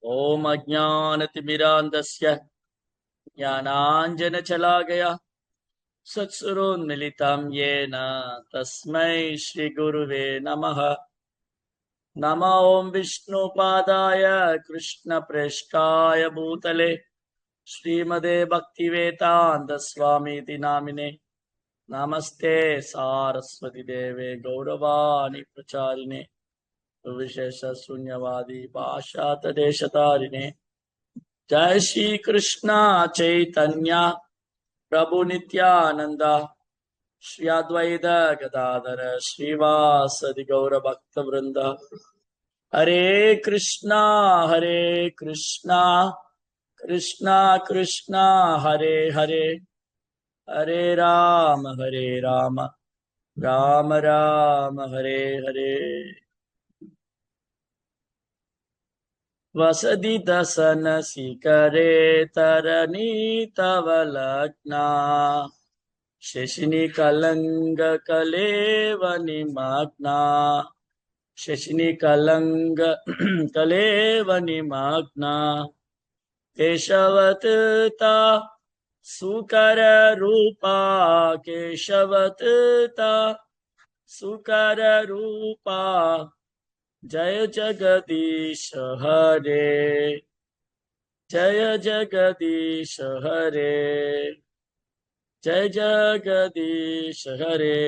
ओम अज्ञानतिमिरान्धस्य ज्ञानाञ्जनशलाकया सत्सुरोन्मिलितं येन तस्मै श्रीगुरुवे नमः। नमो ॐ विष्णुपादाय कृष्णप्रेष्ठाय भूतले श्रीमदे भक्तिवेदान्तस्वामीति नामिने नमस्ते सारस्वती देवे गौरवाणी प्रचारिणे विशेष शून्यवादी पाशातदेशतारिणे। जय श्री कृष्ण चैतन्य प्रभु नित्यानंद श्री अद्वैत गदाधर श्रीवासदि गौर भक्त वृंद। हरे कृष्णा कृष्णा कृष्णा हरे हरे, हरे राम राम राम हरे हरे। वसदि दसन शिखरे तरणी तव लग्ना शशिनि कलंग कलेवनिमग्ना शशिनि कलंग कलेवनिमग्ना केशवतता सुकर रूपा केशवतता सुकर रूपा जय जगदीश हरे, जय जगदीश हरे, जय जगदीश हरे।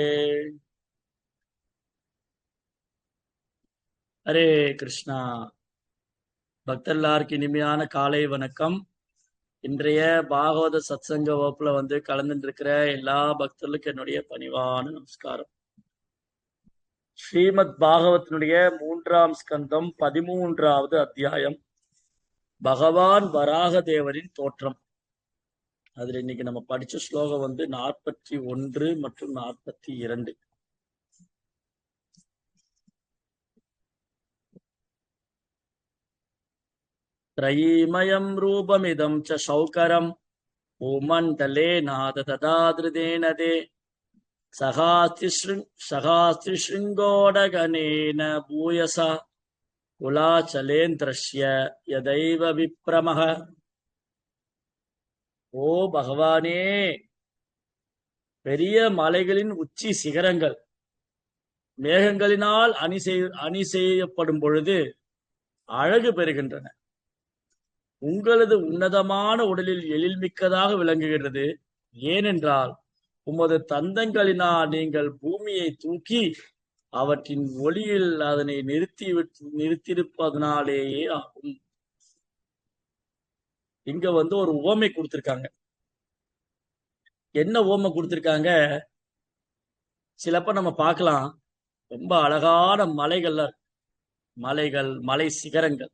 ஹரே கிருஷ்ணா. பக்தர்லாருக்கு இனிமையான காலை வணக்கம். இன்றைய பாகவத சத்சங்க வகுப்புல கலந்துட்டு இருக்கிற எல்லா பக்தர்களுக்கும் என்னுடைய பணிவான நமஸ்காரம். ஸ்ரீமத் பாகவத்தினுடைய 3ஆம் ஸ்கந்தம் 13வது அத்தியாயம் பகவான் வராக தேவரின் தோற்றம். அதுல இன்னைக்கு நம்ம படிச்ச ஸ்லோகம் 41 மற்றும் 42. त्रयीमयं रूपमिदं च शौकरं भूमण्डले नाद तदादृदेन दे सहास्तिशृङ्गोडगणेन भूयसा कुलाचलेन्द्रस्य यदैव विप्रमः. ஓ பகவானே, பெரிய மலைகளின் உச்சி சிகரங்கள் மேகங்களினால் அணி செய்யப்படும் பொழுது அழகு பெறுகின்றன. உங்களது உன்னதமான உடலில் எழில்மிக்கதாக விளங்குகிறது. ஏனென்றால் உமது தந்தங்களினால் நீங்கள் பூமியை தூக்கி அவற்றின் ஒளியில் அதனை நிறுத்தியிருப்பதனாலேயே ஆகும். இங்க ஒரு உவமை கொடுத்திருக்காங்க. என்ன உவமை கொடுத்திருக்காங்க? சிலப்ப நம்ம பார்க்கலாம், ரொம்ப அழகான மலைகள் மலை சிகரங்கள்.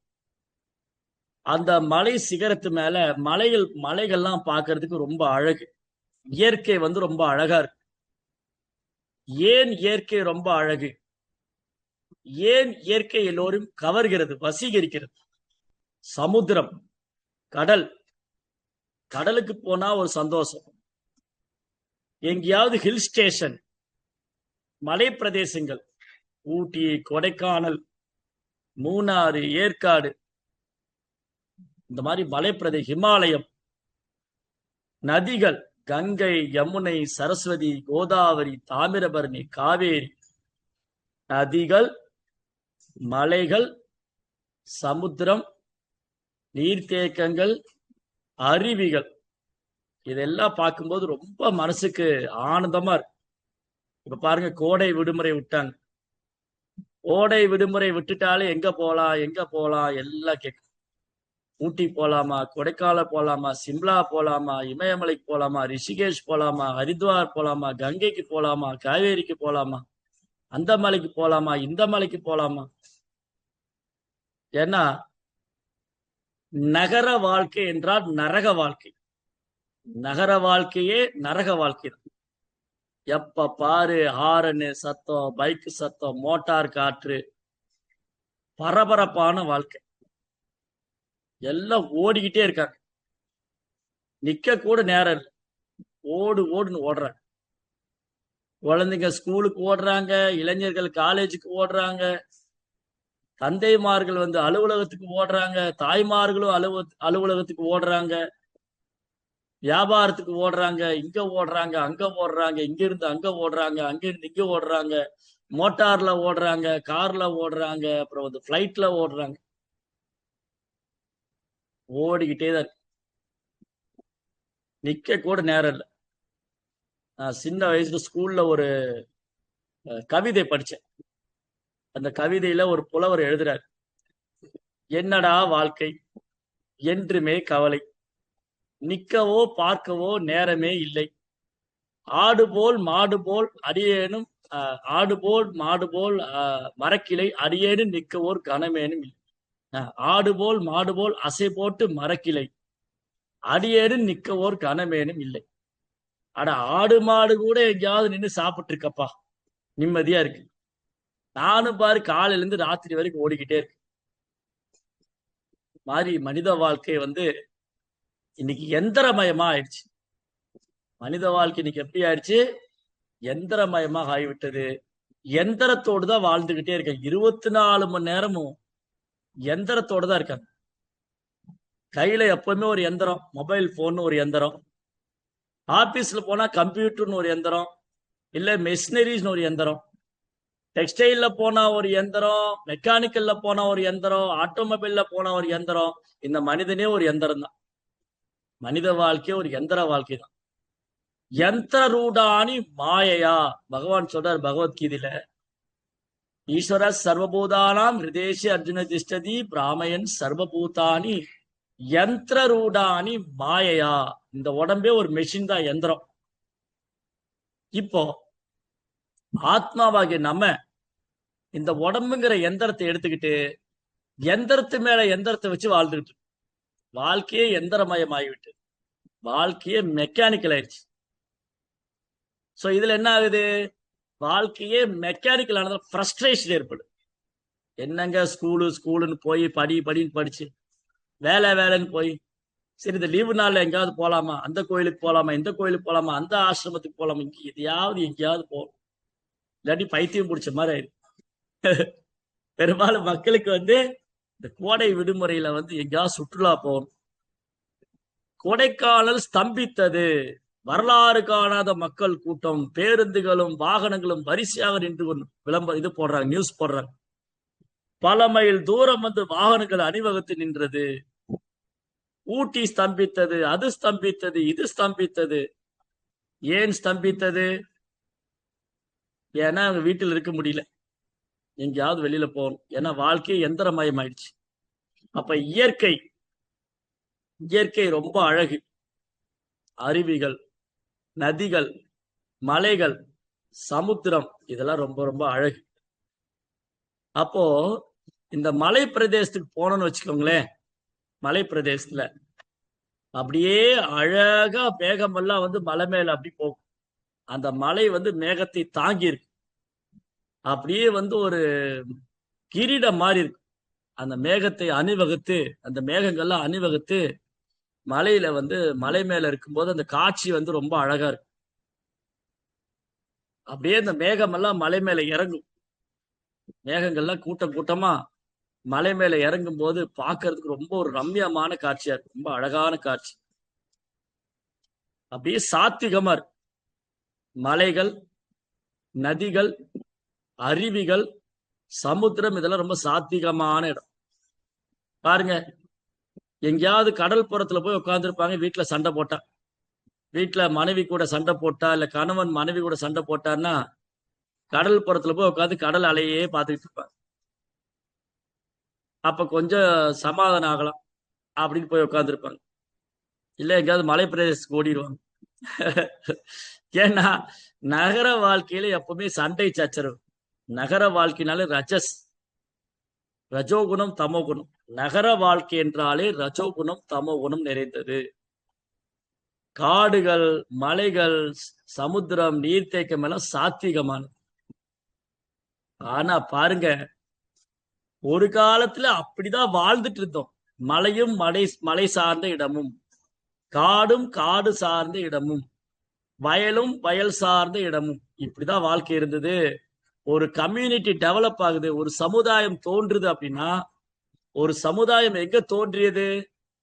அந்த மலை சிகரத்து மேல மலைகள்லாம் பார்க்கறதுக்கு ரொம்ப அழகு. இயற்கை ரொம்ப அழகா இருக்கு. ஏன் இயற்கை ரொம்ப அழகு? ஏன் இயற்கை எல்லோரும் கவர்கிறது, வசீகரிக்கிறது? சமுத்திரம், கடலுக்கு போனா ஒரு சந்தோஷம். எங்கேயாவது ஹில் ஸ்டேஷன், மலை பிரதேசங்கள், ஊட்டி, கொடைக்கானல், மூணாறு, ஏற்காடு, இந்த மாதிரி மலைப்பிரதேச, ஹிமாலயம், நதிகள், கங்கை, யமுனை, சரஸ்வதி, கோதாவரி, தாமிரபரணி, காவேரி, நதிகள், மலைகள், சமுத்திரம், நீர்த்தேக்கங்கள், அருவிகள், இதெல்லாம் பார்க்கும்போது ரொம்ப மனசுக்கு ஆனந்தமா இருக்கு. இப்ப பாருங்க, கோடை விடுமுறை விட்டாங்க. கோடை விடுமுறை விட்டுட்டாலே எங்க போலாம் எல்லாம் கேட்கும். ஊட்டி போலாமா, கொடைக்கானல் போலாமா, சிம்லா போலாமா, இமயமலைக்கு போலாமா, ரிஷிகேஷ் போலாமா, ஹரித்வார் போலாமா, கங்கைக்கு போலாமா, காவேரிக்கு போலாமா, அந்த மலைக்கு போலாமா, இந்த மலைக்கு போலாமா? ஏன்னா நகர வாழ்க்கை என்றால் நரக வாழ்க்கை. நகர வாழ்க்கையே நரக வாழ்க்கை தான். எப்ப பாரு ஹாரனு சத்தம், பைக்கு சத்தம், மோட்டார் காற்று, பரபரப்பான வாழ்க்கை. எல்லாம் ஓடிக்கிட்டே இருக்காங்க. நிக்க கூட நேரம் இல்லை. ஓடுன்னு ஓடுறாங்க. குழந்தைங்க ஸ்கூலுக்கு ஓடுறாங்க, இளைஞர்கள் காலேஜுக்கு ஓடுறாங்க, தந்தைமார்கள் வந்து அலுவலகத்துக்கு ஓடுறாங்க, தாய்மார்களும் அலுவலகத்துக்கு ஓடுறாங்க, வியாபாரத்துக்கு ஓடுறாங்க, இங்க ஓடுறாங்க, அங்க ஓடுறாங்க, இங்க இருந்து அங்க ஓடுறாங்க, அங்க இருந்து இங்க ஓடுறாங்க, மோட்டார்ல ஓடுறாங்க, கார்ல ஓடுறாங்க, அப்புறம் வந்து பிளைட்ல ஓடுறாங்க. ஓடிக்கிட்டே தான் இருக்கு. நிக்க கூட நேரம் இல்லை. நான் சின்ன வயசுல ஸ்கூல்ல ஒரு கவிதை படிச்சேன். அந்த கவிதையில ஒரு புலவர் எழுதுறாரு, என்னடா வாழ்க்கை என்றுமே கவலை, நிக்கவோ பார்க்கவோ நேரமே இல்லை, ஆடு போல் மாடு போல் அடியேனும் ஆடு போல் மாடு போல் மரக்கிளை அடியேனும் நிற்கவோர் கனமேனும் இல்லை. ஆடு போல் மாடு போல் அசை போட்டு மரக்கிளை அடியேனும் நிற்கவோர் கனமேனும் இல்லை. அட, ஆடு மாடு கூட எங்கேயாவது நின்று சாப்பிட்டு இருக்கப்பா, நிம்மதியா இருக்கு. நானும் பாரு காலையில இருந்து ராத்திரி வரைக்கும் ஓடிக்கிட்டே இருக்கு. மாதிரி மனித வாழ்க்கை வந்து இன்னைக்கு எந்திரமயமா ஆயிடுச்சு. மனித வாழ்க்கை இன்னைக்கு எப்படி ஆயிடுச்சு? எந்திரமயமாக ஆகிவிட்டது. எந்திரத்தோடு தான் வாழ்ந்துகிட்டே இருக்காங்க. 24 மணி நேரமும் எந்திரத்தோடு தான் இருக்காங்க. கையில எப்பவுமே ஒரு எந்திரம், மொபைல் போன் ஒரு எந்திரம், ஆபீஸ்ல போனா கம்ப்யூட்டர்னு ஒரு எந்திரம், இல்ல மெஷினரிஸ்னு ஒரு எந்திரம், டெக்ஸ்டைல்ல போனா ஒரு எந்திரம், மெக்கானிக்கல்ல போனா ஒரு எந்திரம், ஆட்டோமொபைல்ல போனா ஒரு எந்திரம். இந்த மனிதனே ஒரு எந்திரம் தான். மனித வாழ்க்கை ஒரு எந்திர வாழ்க்கை தான். யந்திர ரூடானி மாயையா, பகவான் சொல்றார் பகவத்கீதையில, ஈஸ்வர சர்வபூதானாம் ஹிருதேஷி அர்ஜுன திஷ்டதி பிராமயன் சர்வபூதானி யந்திர ரூடானி மாயையா. இந்த உடம்பே ஒரு மெஷின் தான், எந்திரம். இப்போ ஆத்மாவாகிய நம்ம இந்த உடம்புங்கிற எந்திரத்தை எடுத்துக்கிட்டு எந்திரத்து மேல எந்திரத்தை வச்சு வாழ்ந்துகிட்டு, வாழ்க்கையே எந்திரமயமாகிவிட்டு, வாழ்க்கையே மெக்கானிக்கல் ஆயிடுச்சு. சோ இதுல என்ன ஆகுது? வாழ்க்கையே மெக்கானிக்கல் ஆனது, ஃப்ரஸ்ட்ரேஷன் ஏற்படும். என்னங்க ஸ்கூலுன்னு போய் படின்னு படிச்சு, வேலைன்னு போய், சரி இந்த லீவு நாள்ல எங்கேயாவது போலாமா, அந்த கோயிலுக்கு போலாமா, இந்த கோயிலுக்கு போலாமா, அந்த ஆசிரமத்துக்கு போலாமா, இங்க எதையாவது எங்கேயாவது போகும், இல்லாட்டி பைத்தியம் பிடிச்ச மாதிரி ஆயிடும். பெரும்பாலும் மக்களுக்கு வந்து இந்த கோடை விடுமுறையில வந்து எங்கேயாவது சுற்றுலா போகணும். கொடைக்கானல் ஸ்தம்பித்தது, வரலாறு காணாத மக்கள் கூட்டம், பேருந்துகளும் வாகனங்களும் வரிசையாக நின்று விளம்பரம் இது போடுறாங்க, நியூஸ் போடுறாங்க. பல மைல் தூரம் வந்து வாகனங்கள் அணிவகுத்து நின்றது. ஊட்டி ஸ்தம்பித்தது, அது ஸ்தம்பித்தது, இது ஸ்தம்பித்தது. ஏன் ஸ்தம்பித்தது? ஏன்னா அவங்க வீட்டில் இருக்க முடியல, எங்கேயாவது வெளியில போகணும். ஏன்னா வாழ்க்கை எந்திரமயம் ஆயிடுச்சு. அப்ப இயற்கை ரொம்ப அழகு. அருவிகள், நதிகள், மலைகள், சமுத்திரம், இதெல்லாம் ரொம்ப ரொம்ப அழகு. அப்போ இந்த மலை பிரதேசத்துக்கு போனோம்னு வச்சுக்கோங்களேன், மலை பிரதேசத்துல அப்படியே அழகா மேகமெல்லாம் வந்து மலை மேல அப்படி போகும். அந்த மலை வந்து மேகத்தை தாங்கி இருக்கு, அப்படியே வந்து ஒரு கிரீடம் மாதிரி இருக்கு. அந்த மேகத்தை அணிவகுத்து, அந்த மேகங்கள்லாம் அணிவகுத்து மலையில வந்து மலை மேல இருக்கும்போது அந்த காட்சி வந்து ரொம்ப அழகா இருக்கு. அப்படியே இந்த மேகம் எல்லாம் மலை மேல இறங்கும், மேகங்கள்லாம் கூட்டம் கூட்டமா மலை மேல இறங்கும் போது பார்க்கிறதுக்கு ரொம்ப ஒரு ரம்மியமான காட்சியா இருக்கு, ரொம்ப அழகான காட்சி. அப்படியே சாத்விகமா இருக்கு. மலைகள், நதிகள், அருவிகள், சமுத்திரம், இதெல்லாம் ரொம்ப சாத்விகமான இடம். பாருங்க, எங்கேயாவது கடல் புறத்துல போய் உட்கார்ந்துருப்பாங்க, வீட்டுல சண்டை போட்டா, வீட்டுல மனைவி கூட சண்டை போட்டா, இல்ல கணவன் மனைவி கூட சண்டை போட்டான்னா கடல் புறத்துல போய் உட்காந்து கடல் அலையே பார்த்துக்கிட்டு இருப்பாங்க. அப்ப கொஞ்சம் சமாதானம் ஆகலாம் அப்படின்னு போய் உட்காந்துருப்பாங்க. இல்ல எங்கேயாவது மலை பிரதேசத்துக்கு ஓடிடுவாங்க. ஏன்னா நகர வாழ்க்கையில எப்பவுமே சண்டை சச்சரவு. நகர வாழ்க்கையினாலே ரஜோகுணம் தமோகுணம். நகர வாழ்க்கை என்றாலே ரஜோகுணம் தமோகுணம் நிறைந்தது. காடுகள், மலைகள், சமுத்திரம், நீர்த்தேக்கம் எல்லாம் சாத்விகமானது. ஆனா பாருங்க, ஒரு காலத்துல அப்படிதான் வாழ்ந்துட்டு இருந்தோம். மலையும் மலை சார்ந்த இடமும், காடும் காடு சார்ந்த இடமும், வயலும் வயல் சார்ந்த இடமும், இப்படிதான் வாழ்க்கை இருந்தது. ஒரு கம்யூனிட்டி டெவலப் ஆகுது, ஒரு சமுதாயம் தோன்றுது அப்படின்னா, ஒரு சமுதாயம் எங்க தோன்றியது?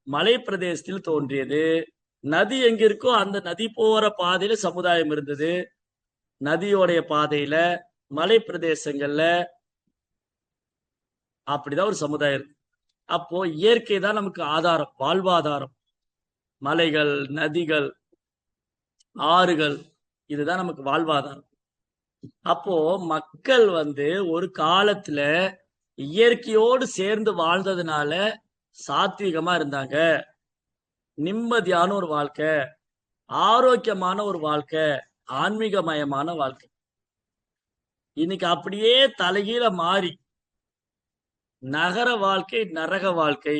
மலை பிரதேசத்தில் தோன்றியது. நதி எங்க இருக்கோ அந்த நதி போற பாதையில சமுதாயம் இருந்தது. நதியோடைய பாதையில, மலை பிரதேசங்கள்ல அப்படிதான் ஒரு சமுதாயம் இருக்கு. அப்போ இயற்கை தான் நமக்கு ஆதாரம், வாழ்வாதாரம். மலைகள், நதிகள், ஆறுகள், இதுதான் நமக்கு வாழ்வாதாரம். அப்போ மக்கள் ஒரு காலத்துல இயற்கையோடு சேர்ந்து வாழ்ந்ததுனால சாத்வீகமா இருந்தாங்க. நிம்மதியான ஒரு வாழ்க்கை, ஆரோக்கியமான ஒரு வாழ்க்கை, ஆன்மீகமயமான வாழ்க்கை. இன்னைக்கு அப்படியே தலைகீழ மாறி நகர வாழ்க்கை, நரக வாழ்க்கை,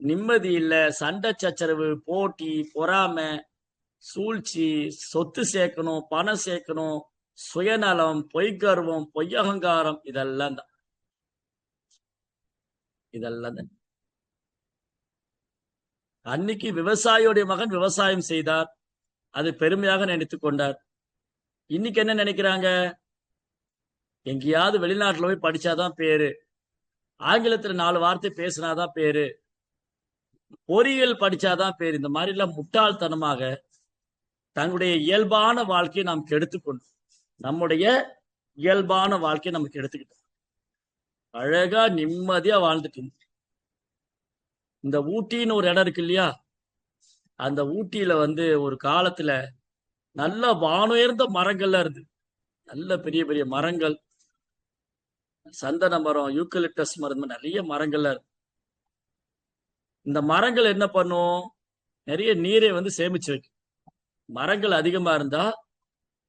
நிம்மதி இல்ல, சண்டை சச்சரவு, போட்டி, பொறாமை, சூழ்ச்சி, சொத்து சேர்க்கணும், பணம் சேர்க்கணும், சுயநலம், பொய்கர்வம், பொய்யகங்காரம், இதெல்லாம் தான். இதெல்லாம் தான். அன்னைக்கு விவசாயியுடைய மகன் விவசாயம் செய்தார், அது பெருமையாக நினைத்துக் கொண்டார். இன்னைக்கு என்ன நினைக்கிறாங்க? எங்கேயாவது வெளிநாட்டுல போய் படிச்சாதான் பேரு, ஆங்கிலத்துல 4 வார்த்தை பேசினாதான் பேரு, பொறியியல் படிச்சாதான் பேரு. இந்த மாதிரி எல்லாம் முட்டாள்தனமாக தங்களுடைய இயல்பான வாழ்க்கையை நாம் கெடுத்துக்கொண்டோம். நம்முடைய இயல்பான வாழ்க்கையை நமக்கு எடுத்துக்கிட்டோம். அழகா நிம்மதியா வாழ்ந்துட்டு இந்த ஊட்டின்னு ஒரு இடம் இருக்கு இல்லையா, அந்த ஊட்டியில ஒரு காலத்துல நல்ல வானுயர்ந்த மரங்கள்லாம் இருந்து, நல்ல பெரிய பெரிய மரங்கள், சந்தன மரம், யூக்கலிப்டஸ் மரம், நிறைய மரங்கள்லாம் இருக்கு. இந்த மரங்கள் என்ன பண்ணும்? நிறைய நீரை சேமிச்சு வைக்கும். மரங்கள் அதிகமா இருந்தா,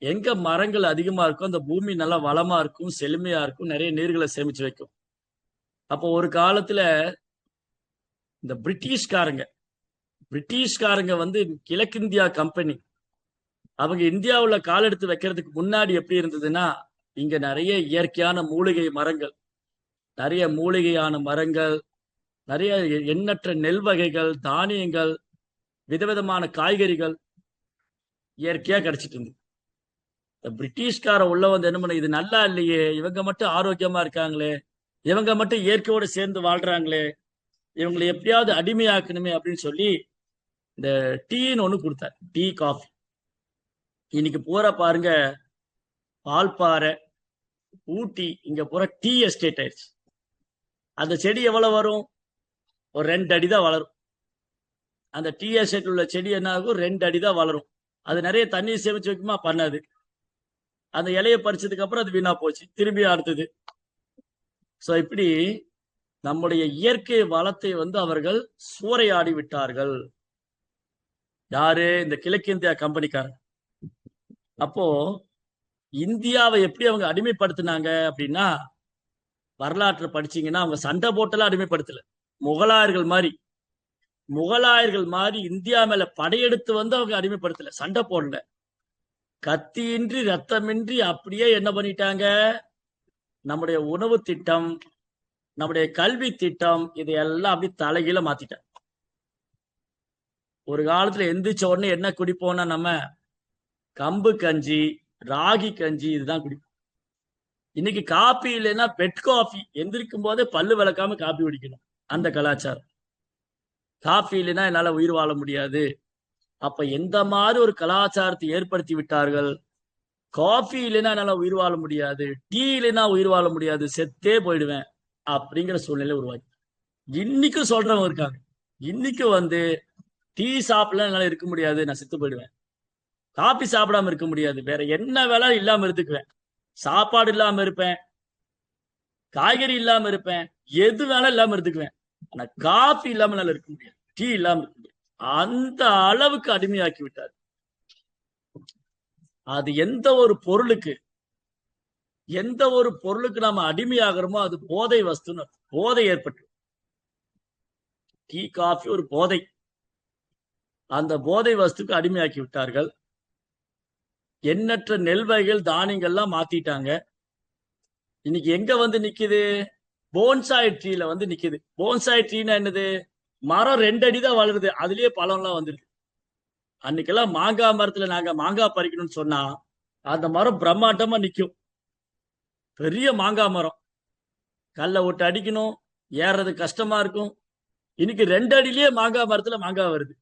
எங்க மரங்கள் அதிகமா இருக்கும் அந்த பூமி நல்லா வளமா இருக்கும், செழுமையா இருக்கும், நிறைய நீர்களை சேமிச்சு வைக்கும். அப்போ ஒரு காலத்துல இந்த பிரிட்டிஷ்காரங்க கிழக்கிந்தியா கம்பெனி அவங்க இந்தியாவுல கால் எடுத்து வைக்கிறதுக்கு முன்னாடி எப்படி இருந்ததுன்னா, இங்க நிறைய இயற்கையான மூலிகை மரங்கள், நிறைய மூலிகையான மரங்கள், நிறைய எண்ணற்ற நெல் வகைகள், தானியங்கள், விதவிதமான காய்கறிகள் இயற்கையா கிடைச்சிட்டு இருந்தது. பிரிட்டிஷ்கார உள்ள என்ன பண்ண, இது நல்லா இல்லையே, இவங்க மட்டும் ஆரோக்கியமா இருக்காங்களே, இவங்க மட்டும் இயற்கையோடு சேர்ந்து வாழ்றாங்களே, இவங்களை எப்படியாவது அடிமையாக்கணுமே அப்படின்னு சொல்லி இந்த டீன்னு ஒண்ணு கொடுத்தார். Tea, coffee. இன்னைக்கு பூரா பாருங்க, பால்பாறை, ஊட்டி, இங்க பூரா டீ எஸ்டேட் ஆயிடுச்சு. அந்த செடி எவ்வளவு வரும்? ஒரு 2 அடி தான் வளரும். அந்த டீ எஸ்டேட் உள்ள செடி என்ன ஆகும்? 2 அடி தான் வளரும். அது நிறைய தண்ணி சேமிச்சு வைக்குமா? பண்ணாது. அந்த இலையை பறிச்சதுக்கு அப்புறம் அது வீணா போச்சு, திரும்பி அடுத்தது. சோ இப்படி நம்முடைய இயற்கை வளத்தை அவர்கள் சூறையாடி விட்டார்கள். யாரு? இந்த கிழக்கிந்தியா கம்பெனிக்காரன். அப்போ இந்தியாவை எப்படி அவங்க அடிமைப்படுத்தினாங்க அப்படின்னா, வரலாற்று படிச்சீங்கன்னா அவங்க சண்டை போட்டெல்லாம் அடிமைப்படுத்தல. முகலாயர்கள் மாதிரி இந்தியா மேல படையெடுத்து அவங்க அடிமைப்படுத்தல, சண்டை போடல. கத்தியின்றி ரத்தமின்றி அப்படியே என்ன பண்ணிட்டாங்க? நம்முடைய உணவு திட்டம், நம்முடைய கல்வி திட்டம், இதையெல்லாம் அப்படி தலைகீழ மாத்திட்டாங்க. ஒரு காலத்துல எந்திரிச்ச உடனே என்ன குடிப்போம்னா, நம்ம கம்பு கஞ்சி, ராகி கஞ்சி, இதுதான் குடிப்போம். இன்னைக்கு காபி இல்லைன்னா பெட் காஃபி, எந்திரிக்கும் போதே பல்லு விளக்காம காபி குடிக்கணும், அந்த கலாச்சாரம். காஃபி இல்லைன்னா என்னால உயிர் வாழ முடியாது. அப்ப எந்த மாதிரி ஒரு கலாச்சாரத்தை ஏற்படுத்தி விட்டார்கள்? காஃபி இல்லைன்னா என்னால உயிர் வாழ முடியாது, டீ இல்லைன்னா உயிர் வாழ முடியாது, செத்தே போயிடுவேன் அப்படிங்கிற சூழ்நிலை உருவாக்கி இன்னைக்கும் சொல்றவங்க இருக்காங்க. இன்னைக்கும் டீ சாப்பிடலாம் என்னால இருக்க முடியாது, நான் செத்து போயிடுவேன். காபி சாப்பிடாம இருக்க முடியாது, வேற என்ன வேலை இல்லாம இருந்துக்குவேன், சாப்பாடு இல்லாம இருப்பேன், காய்கறி இல்லாம இருப்பேன், எது வேலை இல்லாம இருந்துக்குவேன், ஆனா காபி இல்லாம என்னால இருக்க முடியாது, டீ இல்லாம இருக்க முடியாது. அந்த அளவுக்கு அடிமையாக்கி விட்டார். அது எந்த ஒரு பொருளுக்கு நாம அடிமையாகிறோமோ அது போதை வஸ்துன்னு, போதை ஏற்பட்டு. டீ, காஃபி ஒரு போதை. அந்த போதை வஸ்துக்கு அடிமையாக்கி விட்டார்கள். எண்ணற்ற நெல் வகைகள், தானியங்கள்லாம் மாத்திட்டாங்க. இன்னைக்கு எங்க நிக்குது? போன்சாய் ட்ரீல நிக்குது. போன்சாய் ட்ரீனா என்னது? மரம் 2 அடி தான் வளருது, அதுலயே பழம்லாம் வந்துருக்கு. அன்னைக்கெல்லாம் மாங்காய் மரத்துல நாங்க மாங்காய் பறிக்கணும்னு சொன்னா அந்த மரம் பிரம்மாண்டமா நிக்கும். பெரிய மாங்காய் மரம், கல்லை விட்டு அடிக்கணும், ஏறது கஷ்டமா இருக்கும். இன்னைக்கு 2 அடியிலேயே மாங்காய் மரத்துல மாங்காய் வருது.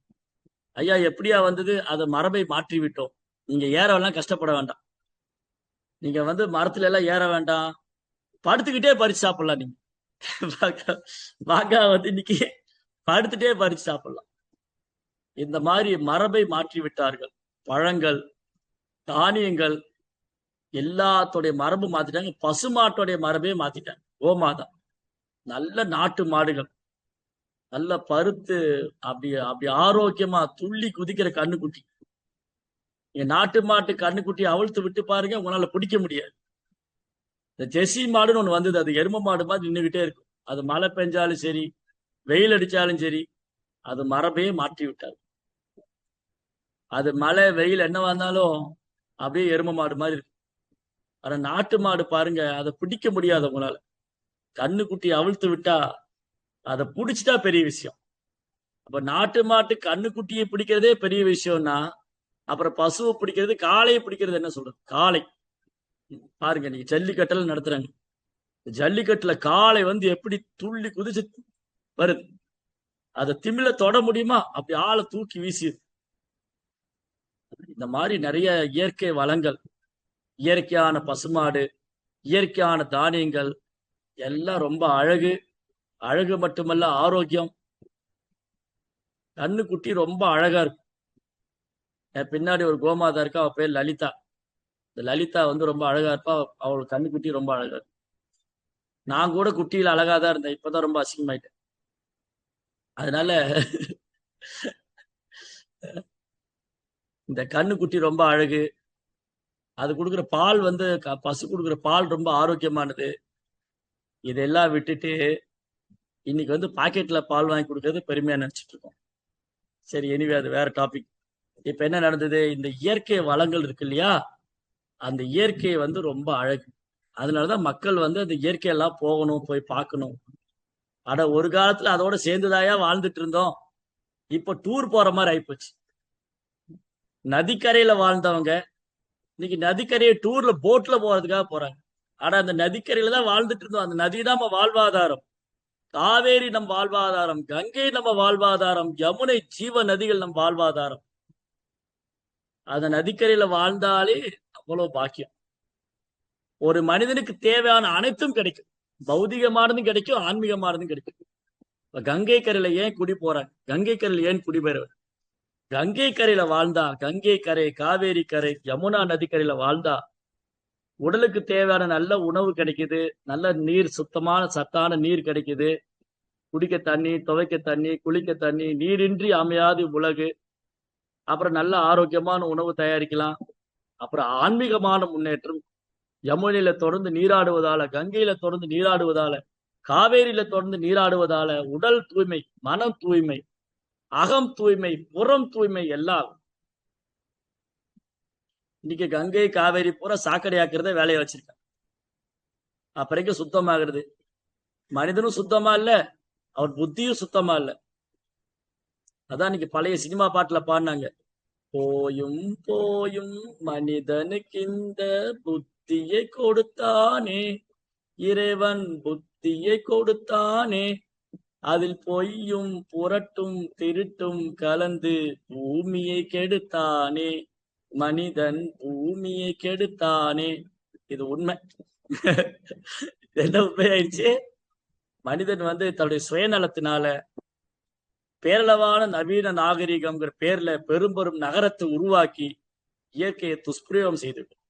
ஐயா எப்படியா வந்தது? அதை மரபை மாற்றி விட்டோம். நீங்க ஏறவெல்லாம் கஷ்டப்பட வேண்டாம். நீங்க மரத்துல எல்லாம் ஏற வேண்டாம், படுத்துக்கிட்டே பறிச்சு சாப்பிடலாம். நீங்க மாங்காய் இன்னைக்கு படுத்துட்டே பறிச்சு சாப்பிடலாம். இந்த மாதிரி மரபை மாற்றி விட்டார்கள். பழங்கள், தானியங்கள் எல்லாத்தோடைய மரபு மாத்திட்டாங்க. பசுமாட்டோடைய மரபே மாத்திட்டாங்க. கோமாதா, நல்ல நாட்டு மாடுகள், நல்ல பருத்து அப்படி அப்படி ஆரோக்கியமா துள்ளி குதிக்கிற கண்ணுக்குட்டி. நீங்க நாட்டு மாட்டு கண்ணுக்குட்டி அவிழ்த்து விட்டு பாருங்க, உங்களால பிடிக்க முடியாது. இந்த ஜெர்சி மாடுன்னு ஒண்ணு வந்தது, அது எரும மாடு மாதிரி நின்றுகிட்டே இருக்கும். அது மழை பெஞ்சாலும் சரி, வெயில் அடிச்சாலும் சரி, அது மரபே மாற்றி விட்டார். அது மழை வெயில் என்ன வந்தாலும் அப்படியே எரும மாடு மாதிரி இருக்கும். ஆனா நாட்டு மாடு பாருங்க, அதை பிடிக்க முடியாது உங்களால. கண்ணுக்குட்டி அவிழ்த்து விட்டா அதை பிடிச்சிட்டா பெரிய விஷயம். அப்ப நாட்டு மாட்டு கண்ணுக்குட்டியை பிடிக்கிறதே பெரிய விஷயம்னா, அப்புறம் பசுவை பிடிக்கிறது, காளையை பிடிக்கிறது என்ன சொல்றது? காளை பாருங்க, நீங்க ஜல்லிக்கட்டுல நடத்துறாங்க. ஜல்லிக்கட்டுல காளை எப்படி துள்ளி குதிச்சு வருது. அதை திமில தொட முடியுமா? அப்படி ஆளை தூக்கி வீசியது. இந்த மாதிரி நிறைய இயற்கை வளங்கள், இயற்கையான பசுமாடு, இயற்கையான தானியங்கள் எல்லாம் ரொம்ப அழகு. அழகு மட்டுமல்ல, ஆரோக்கியம். கண்ணுக்குட்டி ரொம்ப அழகா இருக்கும். என் பின்னாடி ஒரு கோமாதா இருக்கா, அவ பேர் லலிதா. இந்த லலிதா ரொம்ப அழகா இருப்பா. அவளுக்கு கண்ணுக்குட்டி ரொம்ப அழகா இருக்கும். நான் கூட குட்டியில அழகாதான் இருந்தேன், இப்பதான் ரொம்ப அசிங்கமாயிட்டேன். அதனால இந்த கண்ணுக்குட்டி ரொம்ப அழகு. அது கொடுக்குற பால் பசு கொடுக்குற பால் ரொம்ப ஆரோக்கியமானது. இதெல்லாம் விட்டுட்டு இன்னைக்கு பாக்கெட்ல பால் வாங்கி கொடுக்கறது பெருமையா நினைச்சிட்டு இருக்கோம். சரி, எனிவே அது வேற டாபிக். இப்ப என்ன நடந்தது? இந்த இயற்கை வளங்கள் இருக்கு இல்லையா, அந்த இயற்கை ரொம்ப அழகு. அதனாலதான் மக்கள் அந்த இயற்கையெல்லாம் போகணும், போய் பார்க்கணும். ஆனா ஒரு காலத்துல அதோட சேர்ந்துதாயா வாழ்ந்துட்டு இருந்தோம். இப்ப டூர் போற மாதிரி ஆயிப்போச்சு. நதிக்கரையில வாழ்ந்தவங்க இன்னைக்கு நதிக்கரையை டூர்ல போட்ல போறதுக்காக போறாங்க. ஆனா அந்த நதிக்கரையில தான் வாழ்ந்துட்டு இருந்தோம். அந்த நதி தான் நம்ம வாழ்வாதாரம். காவேரி நம் வாழ்வாதாரம், கங்கை நம்ம வாழ்வாதாரம், யமுனை ஜீவ நதிகள் நம் வாழ்வாதாரம். அந்த நதிக்கரையில வாழ்ந்தாலே அவ்வளவு பாக்கியம். ஒரு மனிதனுக்கு தேவையான அனைத்தும் கிடைக்கும். பௌதிகமானதும் கிடைக்கும், ஆன்மீகமானதும் கிடைக்கும். கங்கை கரையில ஏன் குடி போறாங்க? கங்கை கரையில ஏன் குடிபெறுவர்? கங்கை கரையில வாழ்ந்தா, கங்கை கரை, காவேரி கரை, யமுனா நதிக்கரையில வாழ்ந்தா உடலுக்கு தேவையான நல்ல உணவு கிடைக்குது, நல்ல நீர், சுத்தமான சத்தான நீர் கிடைக்குது. குடிக்க தண்ணி, துவைக்க தண்ணி, குளிக்க தண்ணி, நீரின்றி அமையாது உலகு. அப்புறம் நல்ல ஆரோக்கியமான உணவு தயாரிக்கலாம். அப்புறம் ஆன்மீகமான முன்னேற்றம். யமுனையில தொடர்ந்து நீராடுவதால, கங்கையில தொடர்ந்து நீராடுவதால, காவேரியில தொடர்ந்து நீராடுவதால உடல் தூய்மை, மனம் தூய்மை, அகம் தூய்மை, புறம் தூய்மை எல்லாம். இன்னைக்கு கங்கை காவேரி பூரா சாக்கடையாக்குறத வேலையை வச்சிருக்காங்க. அப்புறம் சுத்தமாகிறது? மனிதனும் சுத்தமா இல்ல, அவர் புத்தியும் சுத்தமா இல்ல. அதான் இன்னைக்கு பழைய சினிமா பாட்டுல பாடினாங்க, போயும் போயும் மனிதனுக்கு இந்த புத்தியை கொடுத்தானே, இறைவன் புத்தியை கொடுத்தானே, அதில் பொய்யும் புரட்டும் திருட்டும் கலந்து பூமியை கெடுத்தானே, மனிதன் பூமியை கெடுத்தானே. இது உண்மை. என்ன உண்மையாயிடுச்சு? மனிதன் தன்னுடைய சுயநலத்தினால பேரளவான நவீன நாகரிகம்ங்கிற பேர்ல பெரும் பெரும் நகரத்தை உருவாக்கி இயற்கையை துஷ்பிரயோகம் செய்துவிடும்.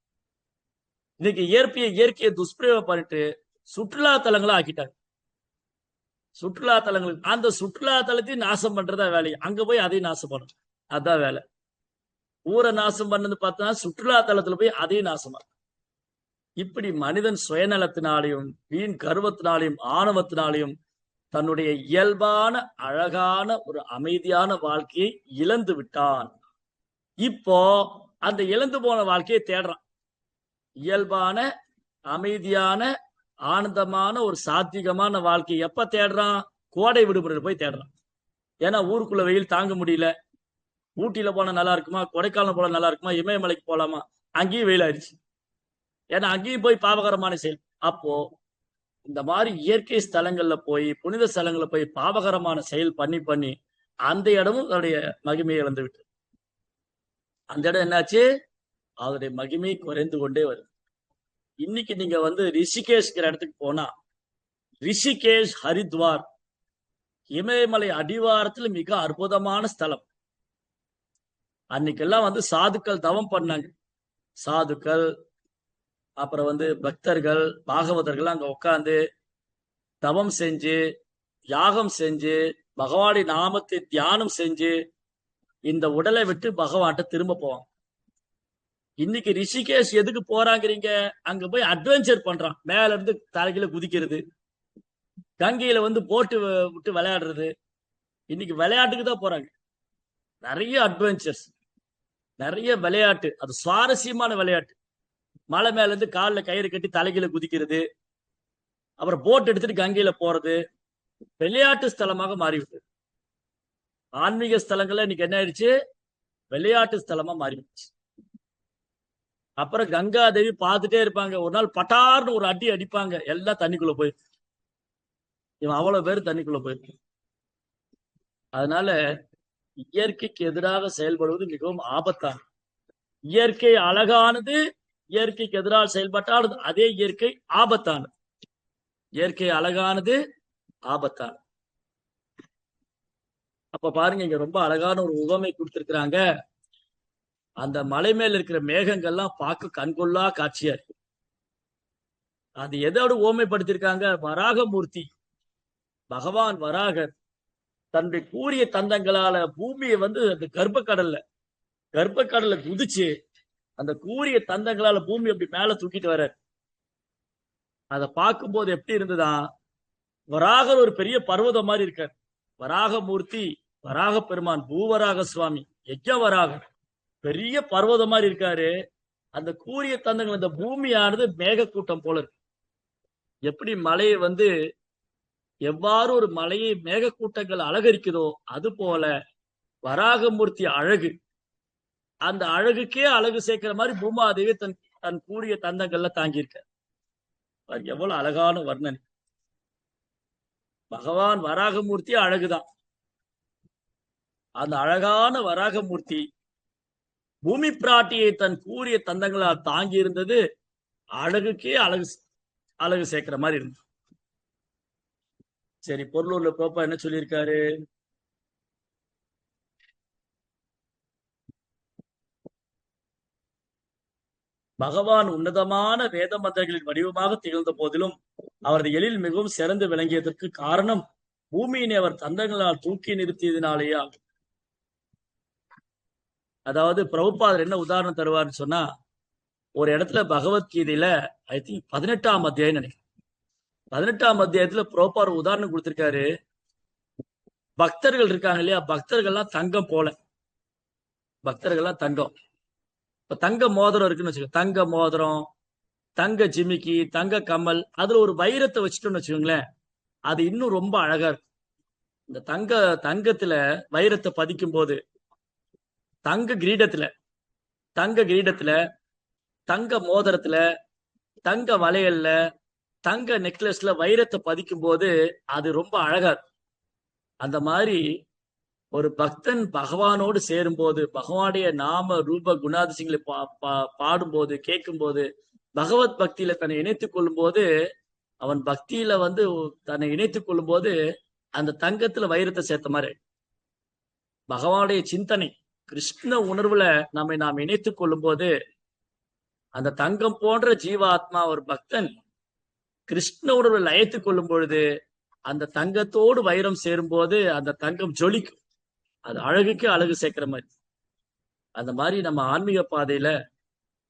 இன்னைக்கு இயற்கையை துஷ்பிரயோகம் பண்ணிட்டு சுற்றுலா தலங்களா ஆக்கிட்டாங்க. சுற்றுலா தலங்களுக்கு அந்த சுற்றுலா தலத்தையும் நாசம் பண்றதா வேலை. அங்க போய் அதையும் நாசம் பண்ணணும், அதான் வேலை. ஊரை நாசம் பண்ணது பார்த்தா சுற்றுலா தலத்துல போய் அதையும் நாசமா. இப்படி மனிதன் சுயநலத்தினாலையும் வீண் கர்வத்தினாலையும் ஆணவத்தினாலையும் தன்னுடைய இயல்பான அழகான ஒரு அமைதியான வாழ்க்கையை இழந்து விட்டான். இப்போ அந்த இழந்து போன வாழ்க்கையை தேடுறான். இயல்பான அமைதியான ஆனந்தமான ஒரு சாத்விகமான வாழ்க்கையை எப்ப தேடுறான்? கோடை விடுமுறையில் போய் தேடுறான். ஏன்னா ஊருக்குள்ள வெயில் தாங்க முடியல. ஊட்டியில போனா நல்லா இருக்குமா, கொடைக்கானல் போனா நல்லா இருக்குமா, இமயமலைக்கு போலாமா? அங்கேயும் வெயில் ஆயிடுச்சு. ஏன்னா அங்கேயும் போய் பாவகரமான செயல். அப்போ இந்த மாதிரி இயற்கை ஸ்தலங்கள்ல போய் புனித ஸ்தலங்கள்ல போய் பாவகரமான செயல் பண்ணி பண்ணி அந்த இடமும் அதனுடைய மகிமையை இழந்து விட்டு அந்த இடம் என்னாச்சு, அதனுடைய மகிமை குறைந்து கொண்டே வருது. இன்னைக்கு நீங்க வந்து ரிஷிகேஷ்ங்கிற இடத்துக்கு போனா, ரிஷிகேஷ் ஹரித்வார் இமயமலை அடிவாரத்துல மிக அற்புதமான ஸ்தலம். அன்னைக்கெல்லாம் வந்து சாதுக்கள் தவம் பண்ணாங்க. சாதுக்கள் அப்புறம் வந்து பக்தர்கள் பாகவதர்கள் அங்க உட்கார்ந்து தவம் செஞ்சு யாகம் செஞ்சு பகவானி நாமத்தை தியானம் செஞ்சு இந்த உடலை விட்டு பகவான்கிட்ட திரும்ப போவாங்க. இன்னைக்கு ரிஷிகேஷ் எதுக்கு போறாங்கிறீங்க, அங்க போய் அட்வென்ச்சர் பண்றான். மேல இருந்து தலைகீழ குதிக்கிறது, கங்கையில வந்து போட்டு விட்டு விளையாடுறது. இன்னைக்கு விளையாட்டுக்கு தான் போறாங்க. நிறைய அட்வென்ச்சர்ஸ், நிறைய விளையாட்டு, அது சுவாரஸ்யமான விளையாட்டு. மலை மேல இருந்து காலில் கயிறு கட்டி தலைகீழ குதிக்கிறது, அப்புறம் போட் எடுத்துட்டு கங்கையில போறது விளையாட்டு ஸ்தலமாக மாறிவிட்டது. ஆன்மீக ஸ்தலங்கள்ல இன்னைக்கு என்ன ஆயிடுச்சு, விளையாட்டு ஸ்தலமா மாறிடுச்சு. அப்புறம் கங்கா தேவி பார்த்துட்டே இருப்பாங்க. ஒரு நாள் பட்டார்னு ஒரு அடி அடிப்பாங்க, எல்லாம் தண்ணிக்குள்ள போய் இவன் அவ்வளவு பேர் தண்ணிக்குள்ள போயிருக்கு. அதனால இயற்கைக்கு எதிராக செயல்படுவது மிகவும் ஆபத்தானது. இயற்கை அழகானது, இயற்கைக்கு எதிராக செயல்பட்டால் அதே இயற்கை ஆபத்தானது. இயற்கை அழகானது, ஆபத்தானது. அப்ப பாருங்க, இங்க ரொம்ப அழகான ஒரு உவமை கொடுத்திருக்கிறாங்க. அந்த மலை மேல இருக்கிற மேகங்கள்லாம் பார்க்க கண்கொள்ளா காட்சியா இருக்கு. அது எதோடு ஓமைப்படுத்திருக்காங்க, வராகமூர்த்தி பகவான் வராகர் தன்னுடைய கூரிய தந்தங்களால பூமியை வந்து அந்த கர்ப்பக்கடல்ல குதிச்சு அந்த கூரிய தந்தங்களால பூமி அப்படி மேல தூக்கிட்டு வர. அதை பார்க்கும்போது எப்படி இருந்ததா, வராகர் ஒரு பெரிய பர்வதம் மாதிரி இருக்கார். வராகமூர்த்தி வராக பெருமான் பூவராக சுவாமி யஜ்ஞ வராகர் பெரிய பர்வதம் மாதிரி இருக்காரு. அந்த கூரிய தந்தங்கள் இந்த பூமியானது மேகக்கூட்டம் போல இருக்கு. எப்படி மலையை வந்து எவ்வாறு ஒரு மலையை மேகக்கூட்டங்கள் அலங்கரிக்குதோ அது போல வராகமூர்த்தி அழகு, அந்த அழகுக்கே அழகு சேர்க்கிற மாதிரி பூமாதேவி தன் கூடிய தந்தங்கள்ல தாங்கியிருக்க. எவ்வளவு அழகான வர்ணனை. பகவான் வராகமூர்த்தி அழகுதான். அந்த அழகான வராகமூர்த்தி பூமி பிராட்டியை தன் கூறிய தந்தங்களால் தாங்கி இருந்தது அழகுக்கே அழகு சேர்க்கிற மாதிரி இருந்தது. சரி, பொருளூர்ல போப்பா என்ன சொல்லியிருக்காரு, பகவான் உன்னதமான வேத மந்திரங்களின் வடிவமாக திகழ்ந்த போதிலும் அவரது எழில் மிகவும் சிறந்து விளங்கியதற்கு காரணம் பூமியினை அவர் தந்தங்களால் தூக்கி நிறுத்தியதினாலேயா. அதாவது பிரபுபாதர் என்ன உதாரணம் தருவார்னு சொன்னா, ஒரு இடத்துல பகவத்கீதையில ஐ திங்க் 18ஆம் அத்தியாயம் நினைக்கிறேன், 18ஆம் அத்தியாயத்துல பிரபுபாதர் உதாரணம் கொடுத்திருக்காரு. பக்தர்கள் இருக்காங்க இல்லையா, பக்தர்கள்லாம் தங்கம் போல, பக்தர்கள்லாம் தங்கம். இப்ப தங்க மோதிரம் இருக்குன்னு வச்சுக்கோங்க, தங்க மோதிரம், தங்க ஜிமிக்கி, தங்க கம்மல், அதுல ஒரு வைரத்தை வச்சுட்டோம்னு வச்சுக்கோங்களேன், அது இன்னும் ரொம்ப அழகா இருக்கும். இந்த தங்கத்துல வைரத்தை பதிக்கும் போது தங்க கிரீடத்துல தங்க மோதிரத்துல தங்க வளையல்ல தங்க நெக்லஸ்ல வைரத்தை பதிக்கும் போது அது ரொம்ப அழகா இருக்கும். அந்த மாதிரி ஒரு பக்தன் பகவானோடு சேரும் போது, பகவானுடைய நாம ரூப குணாதிசயங்களை பாடும்போது கேட்கும் போது, பகவத் பக்தியில தன்னை இணைத்துக் கொள்ளும் போது, அவன் பக்தியில வந்து தன்னை இணைத்துக் கொள்ளும் போது அந்த தங்கத்துல வைரத்தை சேர்த்த மாதிரி பகவானுடைய சிந்தனை கிருஷ்ண உணர்வுல நாம் இணைத்துக் கொள்ளும் போது அந்த தங்கம் போன்ற ஜீவாத்மா ஒரு பக்தன் கிருஷ்ண உணர்வுல லயத்துக் கொள்ளும் பொழுது அந்த தங்கத்தோடு வைரம் சேரும் போது அந்த தங்கம் ஜொலிக்கும். அது அழகுக்கு அழகு சேர்க்கிற மாதிரி. அந்த மாதிரி நம்ம ஆன்மீக பாதையில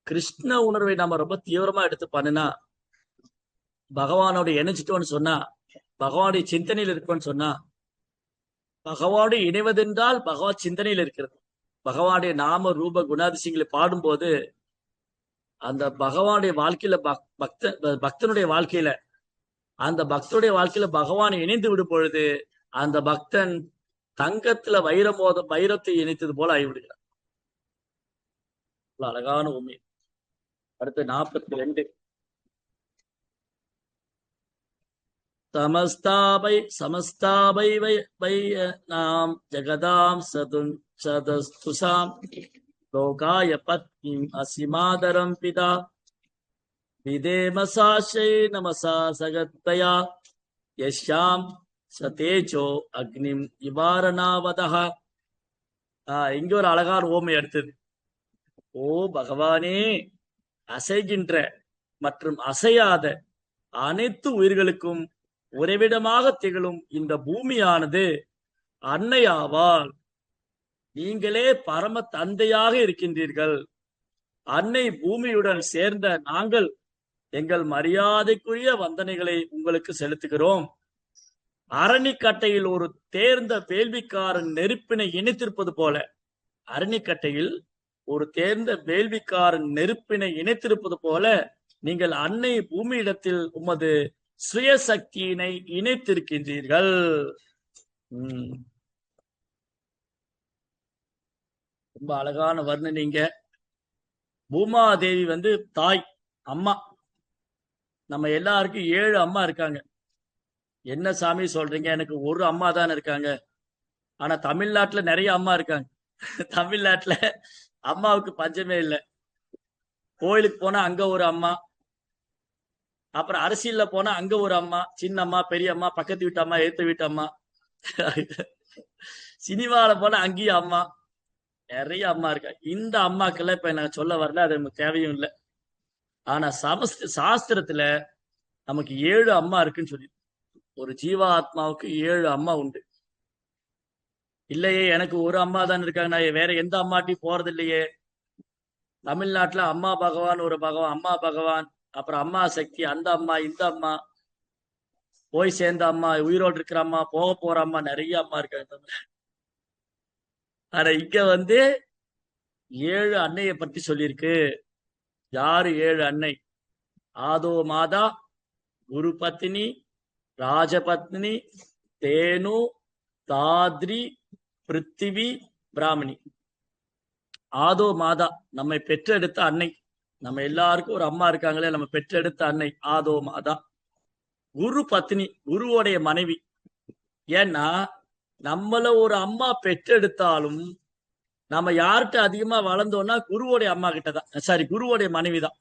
கிருஷ்ண உணர்வை நம்ம ரொம்ப தீவிரமா எடுத்து பண்ணினா, பகவானோட இணைச்சிட்டோன்னு சொன்னா, பகவானுடைய சிந்தனையில் இருக்கோன்னு சொன்னா, பகவானோடு இணைவதென்றால் பகவான் சிந்தனையில் இருக்கிறது. பகவானுடைய நாம ரூப குணாதிசயங்களை பாடும்போது அந்த பகவானுடைய வாழ்க்கையில பக்தனுடைய வாழ்க்கையில அந்த பக்தனுடைய வாழ்க்கையில பகவானை இணைந்து விடும் பொழுது அந்த பக்தன் தங்கத்துல வைரத்தை இணைத்தது போல ஆகிவிடுகிறார். அழகான உண்மை. அடுத்து 42. சமஸ்தாபை வை நாம் ஜெகதாம் சதஸ்துசாம் லோகாய பத்னிம் அசிமாதரம் பிதா விதேமசாஷை நமசா சகத்தயா யஷ்யாம் சதேஜோ அக்னிம் இவாரணாவதா. இங்க ஒரு அழகான ஓமை எடுத்தது. ஓ பகவானே, அசைகின்ற மற்றும் அசையாத அனைத்து உயிர்களுக்கும் உறைவிடமாக திகழும் இந்த பூமியானது அன்னையாவால். நீங்களே பரம தந்தையாக இருக்கின்றீர்கள். அன்னை பூமியுடன் சேர்ந்த நாங்கள் எங்கள் மரியாதைக்குரிய வந்தனைகளை உங்களுக்கு செலுத்துகிறோம். அரணிக்கட்டையில் ஒரு தேர்ந்த வேள்விக்காரன் நெருப்பினை இணைத்திருப்பது போல, அரணிக்கட்டையில் ஒரு தேர்ந்த வேள்விக்காரன் நெருப்பினை இணைத்திருப்பது போல நீங்கள் அன்னை பூமியிடத்தில் உமது சுயசக்தியினை இணைத்திருக்கின்றீர்கள். ரொம்ப அழகான வர்ணனைங்க. பூமாதேவி தாய், அம்மா. நம்ம எல்லாருக்கும் 7 அம்மா இருக்காங்க. என்ன சாமி சொல்றீங்க? எனக்கு ஒரு அம்மா தான் இருக்காங்க. ஆனா தமிழ்நாட்டுல நிறைய அம்மா இருக்காங்க. தமிழ்நாட்டுல அம்மாவுக்கு பஞ்சமே இல்லை. கோயிலுக்கு போனா அங்க ஒரு அம்மா, அப்புறம் அரசியல்ல போனா அங்க ஒரு அம்மா, சின்ன அம்மா, பெரிய அம்மா, பக்கத்து வீட்டு அம்மா, ஏத்த வீட்டு அம்மா. சினிமாவில போனா அங்கேயும் அம்மா, நிறைய அம்மா இருக்கா. இந்த அம்மாக்கெல்லாம் இப்ப நான் சொல்ல வரல, அது நமக்கு தேவையும் இல்லை. ஆனா சாஸ்திரத்துல நமக்கு 7 அம்மா இருக்குன்னு சொல்லி, ஒரு ஜீவாத்மாவுக்கு 7 அம்மா உண்டு. இல்லையே, எனக்கு ஒரு அம்மா தான் இருக்காங்க, நான் வேற எந்த அம்மாட்டையும் போறது இல்லையே. தமிழ்நாட்டுல அம்மா பகவான் ஒரு பகவான், அம்மா பகவான், அப்புறம் அம்மா சக்தி, அந்த அம்மா இந்த அம்மா, போய் சேர்ந்த அம்மா, உயிரோடு இருக்கிற அம்மா, போக போற அம்மா, நிறைய அம்மா இருக்காங்க. ஆனா இங்க 7 அன்னையை பற்றி சொல்லியிருக்கு. யாரு 7 அன்னை? ஆதோ மாதா, குரு பத்னி, ராஜபத்னி, தேனு, தாத்ரி, பிருத்திவி, பிராமணி. ஆதோ மாதா நம்மை பெற்றெடுத்த அன்னை. நம்ம எல்லாருக்கும் ஒரு அம்மா இருக்காங்களே, நம்ம பெற்றெடுத்த அன்னை ஆதோ மாதா. குரு பத்னி, குருவோடைய மனைவி. ஏன்னா நம்மள ஒரு அம்மா பெற்றெடுத்தாலும் நம்ம யார்கிட்ட அதிகமா வளர்ந்தோம்னா குருவோடைய அம்மா கிட்டதான், சாரி குருவோடைய மனைவி தான்.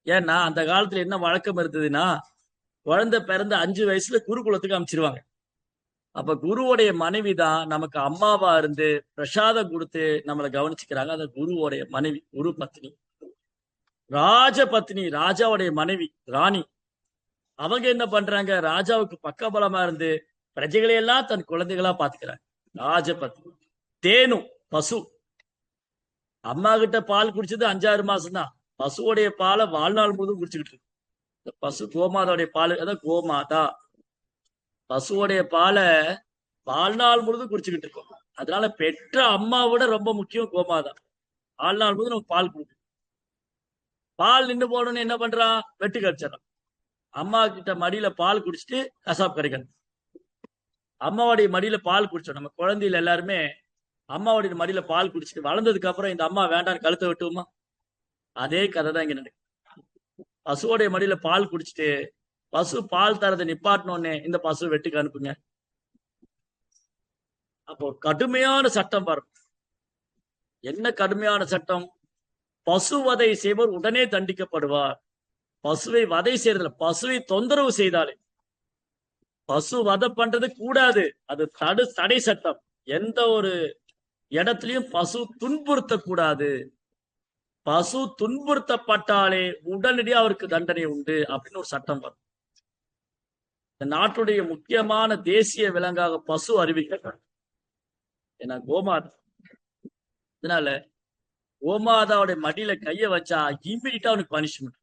ஏன்னா அந்த காலத்துல என்ன வழக்கம் இருந்ததுன்னா, குழந்தை பிறந்த 5 வயசுல குருகுலத்துக்கு அமைச்சிருவாங்க. அப்ப குருவோடைய மனைவி தான் நமக்கு அம்மாவா இருந்து பிரசாதம் கொடுத்து நம்மளை கவனிச்சுக்கிறாங்க. அந்த குருவோடைய மனைவி குரு பத்னி. ராஜபத்னி, ராஜாவுடைய மனைவி ராணி. அவங்க என்ன பண்றாங்க? ராஜாவுக்கு பக்கபலமா இருந்து பிரஜைகளை எல்லாம் தன் குழந்தைகளா பாத்துக்கிறாங்க. ராஜபத்னி. தேனு, பசு. அம்மா கிட்ட பால் குடிச்சது 5-6 மாசம் தான். பசுவோடைய பாலை வாழ்நாள் முழுவதும் குடிச்சுக்கிட்டு இருக்கு. இந்த பசு கோமாதாவுடைய பால், அதான் கோமாதா. பசுவோடைய பாலை வாழ்நாள் முழுவதும் குடிச்சுக்கிட்டு இருக்கோம். அதனால பெற்ற அம்மாவோட ரொம்ப முக்கியம் கோமாதா. வாழ்நாள் முழுவதும் நமக்கு பால் கொடுக்கும். பால் நின்று போடணும்னு என்ன பண்றான்? வெட்டு கடிச்சிடறான். அம்மா கிட்ட மடியில பால் குடிச்சிட்டு கசாப் கரைக்கணும். அம்மாவுடைய மடியில பால் குடிச்சோம். நம்ம குழந்தையில எல்லாருமே அம்மாவுடைய மடியில பால் குடிச்சிட்டு வளர்ந்ததுக்கு அப்புறம் இந்த அம்மா வேண்டான்னு கழுத்தை வெட்டுவோமா? அதே கதை தான் இங்க நடக்கும். பசுவோடைய மடியில பால் குடிச்சிட்டு பசு பால் தரதை நிப்பாட்டினோடனே இந்த பசு வெட்டுக்கு அனுப்புங்க. அப்போ கடுமையான சட்டம் பாருங்க. என்ன கடுமையான சட்டம்? பசு வதை செய்வர் உடனே தண்டிக்கப்படுவார். பசுவை வதை செய்யறதுல, பசுவை தொந்தரவு செய்தாலே, பசு வதை பண்றது கூடாது. அது தடை சட்டம். எந்த ஒரு இடத்துலயும் பசு துன்புறுத்த கூடாது. பசு துன்புறுத்தப்பட்டாலே உடனடியாக அவருக்கு தண்டனை உண்டு அப்படின்னு ஒரு சட்டம் வரும். இந்த நாட்டுடைய முக்கியமான தேசிய விலங்காக பசு அறிவிக்கப்படும். ஏன்னா கோமாதா. இதனால கோமாதாவுடைய மடியில கைய வச்சா இமீடியட்டா அவனுக்கு பனிஷ்மெண்ட்,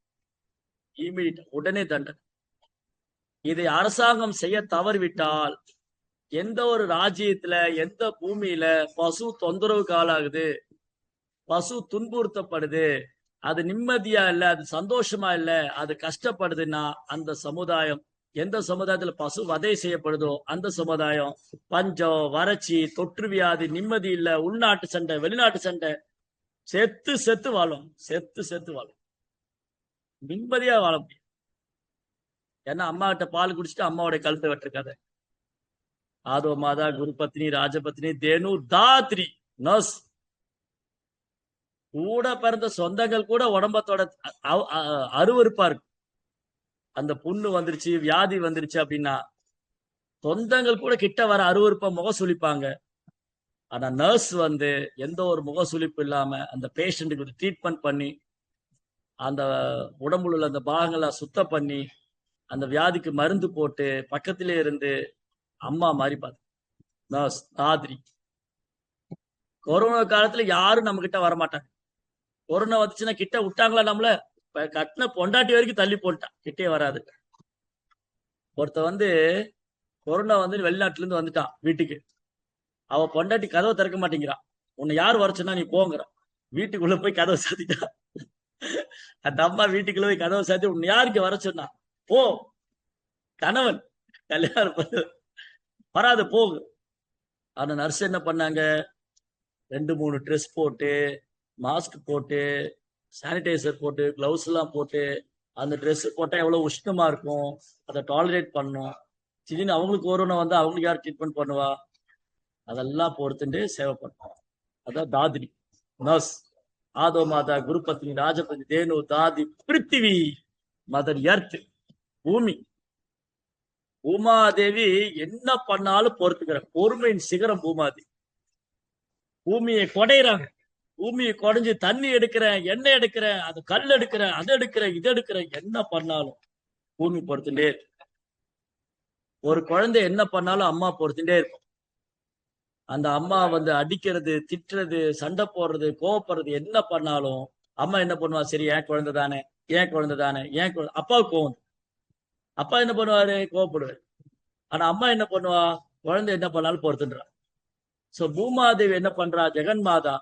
இமீடியட்டா உடனே தண்டனை. இதை அரசாங்கம் செய்ய தவறிவிட்டால் எந்த ஒரு ராஜ்யத்துல, எந்த பூமியில பசு தொந்தரவுக்கு ஆளாகுது, பசு துன்புறுத்தப்படுது, அது நிம்மதியா இல்ல, அது சந்தோஷமா இல்ல, அது கஷ்டப்படுதுன்னா அந்த சமுதாயம், எந்த சமுதாயத்துல பசு வதை செய்யப்படுதோ அந்த சமுதாயம் பஞ்சம், வறட்சி, தொற்று வியாதி, நிம்மதி இல்ல, உள்நாட்டு சண்டை, வெளிநாட்டு சண்டை, செத்து செத்து வாழும். செத்து செத்து வாழும். நிம்மதியா வாழ முடியும். ஏன்னா அம்மா கிட்ட பால் குடிச்சிட்டு அம்மாவுடைய கழுத்தை வெட்டிருக்காத. ஆதோ மாதா குருபத்னி ராஜபத்னி தேனு தாத்ரி நர்ஸ். கூட பிறந்த சொந்தங்கள் கூட உடம்பத்தோட அருவருப்பா இருக்கு. அந்த புண்ணு வந்துருச்சு, வியாதி வந்துருச்சு அப்படின்னா சொந்தங்கள் கூட கிட்ட வர அருவருப்பா முக சுளிப்பாங்க. ஆனா நர்ஸ் வந்து எந்த ஒரு முக சுளிப்பு இல்லாம அந்த பேஷண்ட்டுக்கு ட்ரீட்மெண்ட் பண்ணி அந்த உடம்புல உள்ள அந்த பாகங்களை சுத்தம் பண்ணி அந்த வியாதிக்கு மருந்து போட்டு பக்கத்திலே இருந்து அம்மா மாதிரி பார்த்து நர்ஸ் தாத்ரி. கொரோனா காலத்துல யாரும் நம்ம கிட்ட வரமாட்டாங்க. கொரோனா வந்துச்சுன்னா கிட்ட விட்டாங்களா நம்மள? கட்டின பொண்டாட்டி வரைக்கும் தள்ளி போட்டான், கிட்டே வராது. ஒருத்த வந்து கொரோனா வந்து வெளிநாட்டுல இருந்து வந்துட்டான் வீட்டுக்கு. அவ பொண்டாட்டி கதவை திறக்க மாட்டேங்கிறான். உன்னை யார் வர சொன்னா நீ போங்கிறான். வீட்டுக்குள்ள போய் கதவை சாத்திட்டான். அந்த அம்மா வீட்டுக்குள்ள போய் கதவை சாத்தி உன்னை யாருக்கு வர சொன்னா? போ, கணவன் கல்யாணம் பண்ண வராது போகு. ஆனா நர்ஸ் என்ன பண்ணாங்க? 2-3 ட்ரெஸ் போட்டு, மாஸ்க் போட்டு, சானிடைசர் போட்டு, கிளவுஸ் எல்லாம் போட்டு, அந்த ட்ரெஸ் போட்டா எவ்வளவு உஷ்ணமா இருக்கும், அதை டாலரேட் பண்ணும். திடீர்னு அவங்களுக்கு கொரோனா வந்து அவங்களுக்கு யார் ட்ரீட்மெண்ட் பண்ணுவா? அதெல்லாம் பொறுத்துட்டு சேவை பண்ணுவோம். அதான் தாதிரி நர்ஸ். ஆதோ மாதா குருபத்னி ராஜபதி தேனு தாதி பிருத்திவி மதர் எர்த் பூமி. பூமாதேவி என்ன பண்ணாலும் பொறுத்துக்கிற பொறுமையின் சிகரம் பூமாதேவி. பூமியை கொடைறாங்க. பூமியை கொடைஞ்சு தண்ணி எடுக்கிறேன், எண்ணெய் எடுக்கிறேன், அது கல் எடுக்கிறேன், அதை எடுக்கிறேன், இதை எடுக்கிறேன், என்ன பண்ணாலும் பூமி பொறுத்துட்டே இருக்கு. ஒரு குழந்தை என்ன பண்ணாலும் அம்மா பொறுத்துட்டே இருக்கும். அந்த அம்மா வந்து அடிக்கிறது, திட்டுறது, சண்டை போடுறது, கோவப்படுறது என்ன பண்ணாலும் அம்மா என்ன பண்ணுவா? சரி, ஏன் குழந்தை தானே, ஏன் குழந்தை தானே, ஏன் குழந்தை. அப்பாவுக்கு கோவம். அப்பா என்ன பண்ணுவாரு? கோவப்படுவாரு. ஆனா அம்மா என்ன பண்ணுவா? குழந்தை என்ன பண்ணாலும் பொறுத்துன்றா. சோ பூமாதேவி என்ன பண்றா? ஜெகன் மாதா.